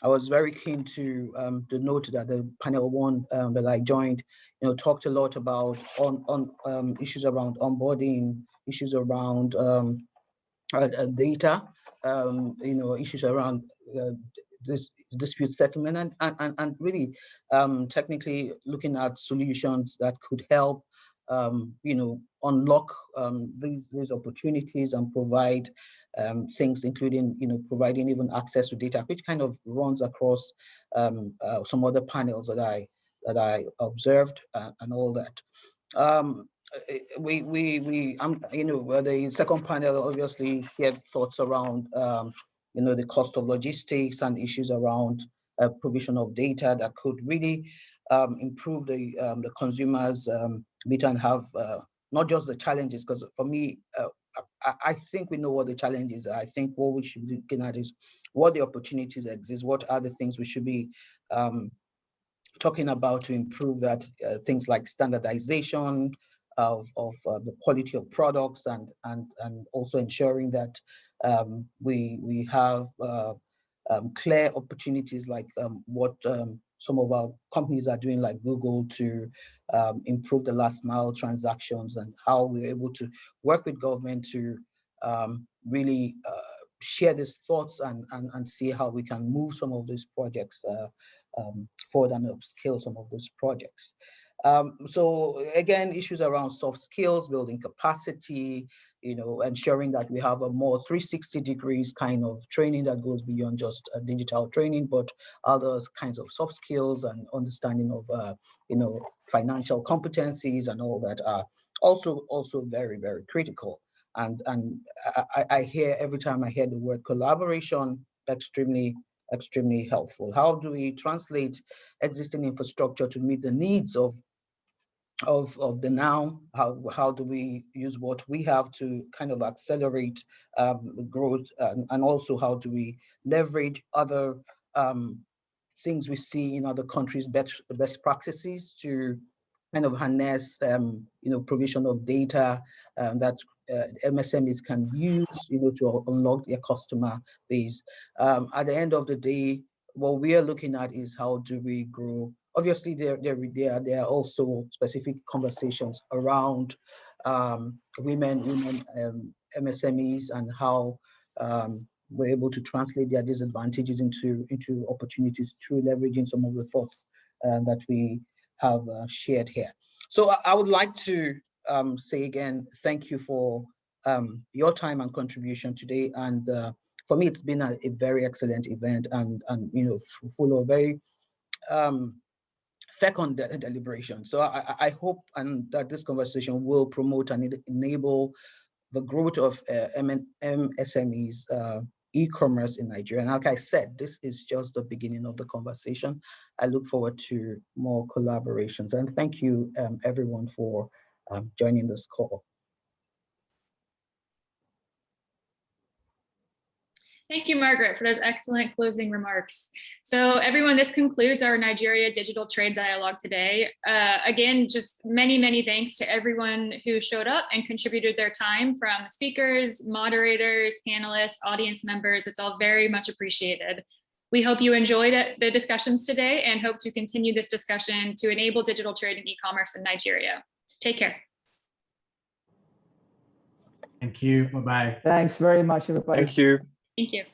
S5: was very keen to note that the panel one that I joined, talked a lot about on issues around onboarding, issues around data, issues around this dispute settlement, and really technically looking at solutions that could help unlock these opportunities and provide things, including providing even access to data, which kind of runs across some other panels that I observed and all that. The second panel obviously shared thoughts around the cost of logistics and issues around provision of data that could really improve the consumers' beta, and have not just the challenges, because for me, I think we know what the challenges are. I think what we should be looking at is what the opportunities exist, what are the things we should be talking about to improve that, things like standardization of the quality of products, and also ensuring that we have clear opportunities, like what some of our companies are doing, like Google, to improve the last mile transactions, and how we're able to work with government to really share these thoughts and see how we can move some of these projects forward and upscale some of these projects. So again, issues around soft skills, building capacity, ensuring that we have a more 360 degrees kind of training that goes beyond just digital training, but other kinds of soft skills and understanding of, financial competencies and all that are also very, very critical. And I hear, every time I hear the word collaboration, extremely helpful. How do we translate existing infrastructure to meet the needs of the now? How do we use what we have to kind of accelerate growth, and also how do we leverage other things we see in other countries, best practices, to kind of harness provision of data that MSMEs can use to unlock their customer base. At the end of the day, what we are looking at is how do we grow. Obviously, there are also specific conversations around women MSMEs, and how we're able to translate their disadvantages into opportunities through leveraging some of the thoughts that we have shared here. So I would like to say again, thank you for your time and contribution today. And for me, it's been a very excellent event, and full of very fecund deliberation. So I hope that this conversation will promote and enable the growth of MSMEs e-commerce in Nigeria. And like I said, this is just the beginning of the conversation. I look forward to more collaborations. And thank you, everyone, for joining this call.
S1: Thank you, Margaret, for those excellent closing remarks. So everyone, this concludes our Nigeria Digital Trade Dialogue today. Again, just many, many thanks to everyone who showed up and contributed their time, from speakers, moderators, panelists, audience members. It's all very much appreciated. We hope you enjoyed the discussions today and hope to continue this discussion to enable digital trade and e-commerce in Nigeria. Take care.
S16: Thank you. Bye-bye.
S7: Thanks very much, everybody.
S17: Thank you.
S1: Thank you.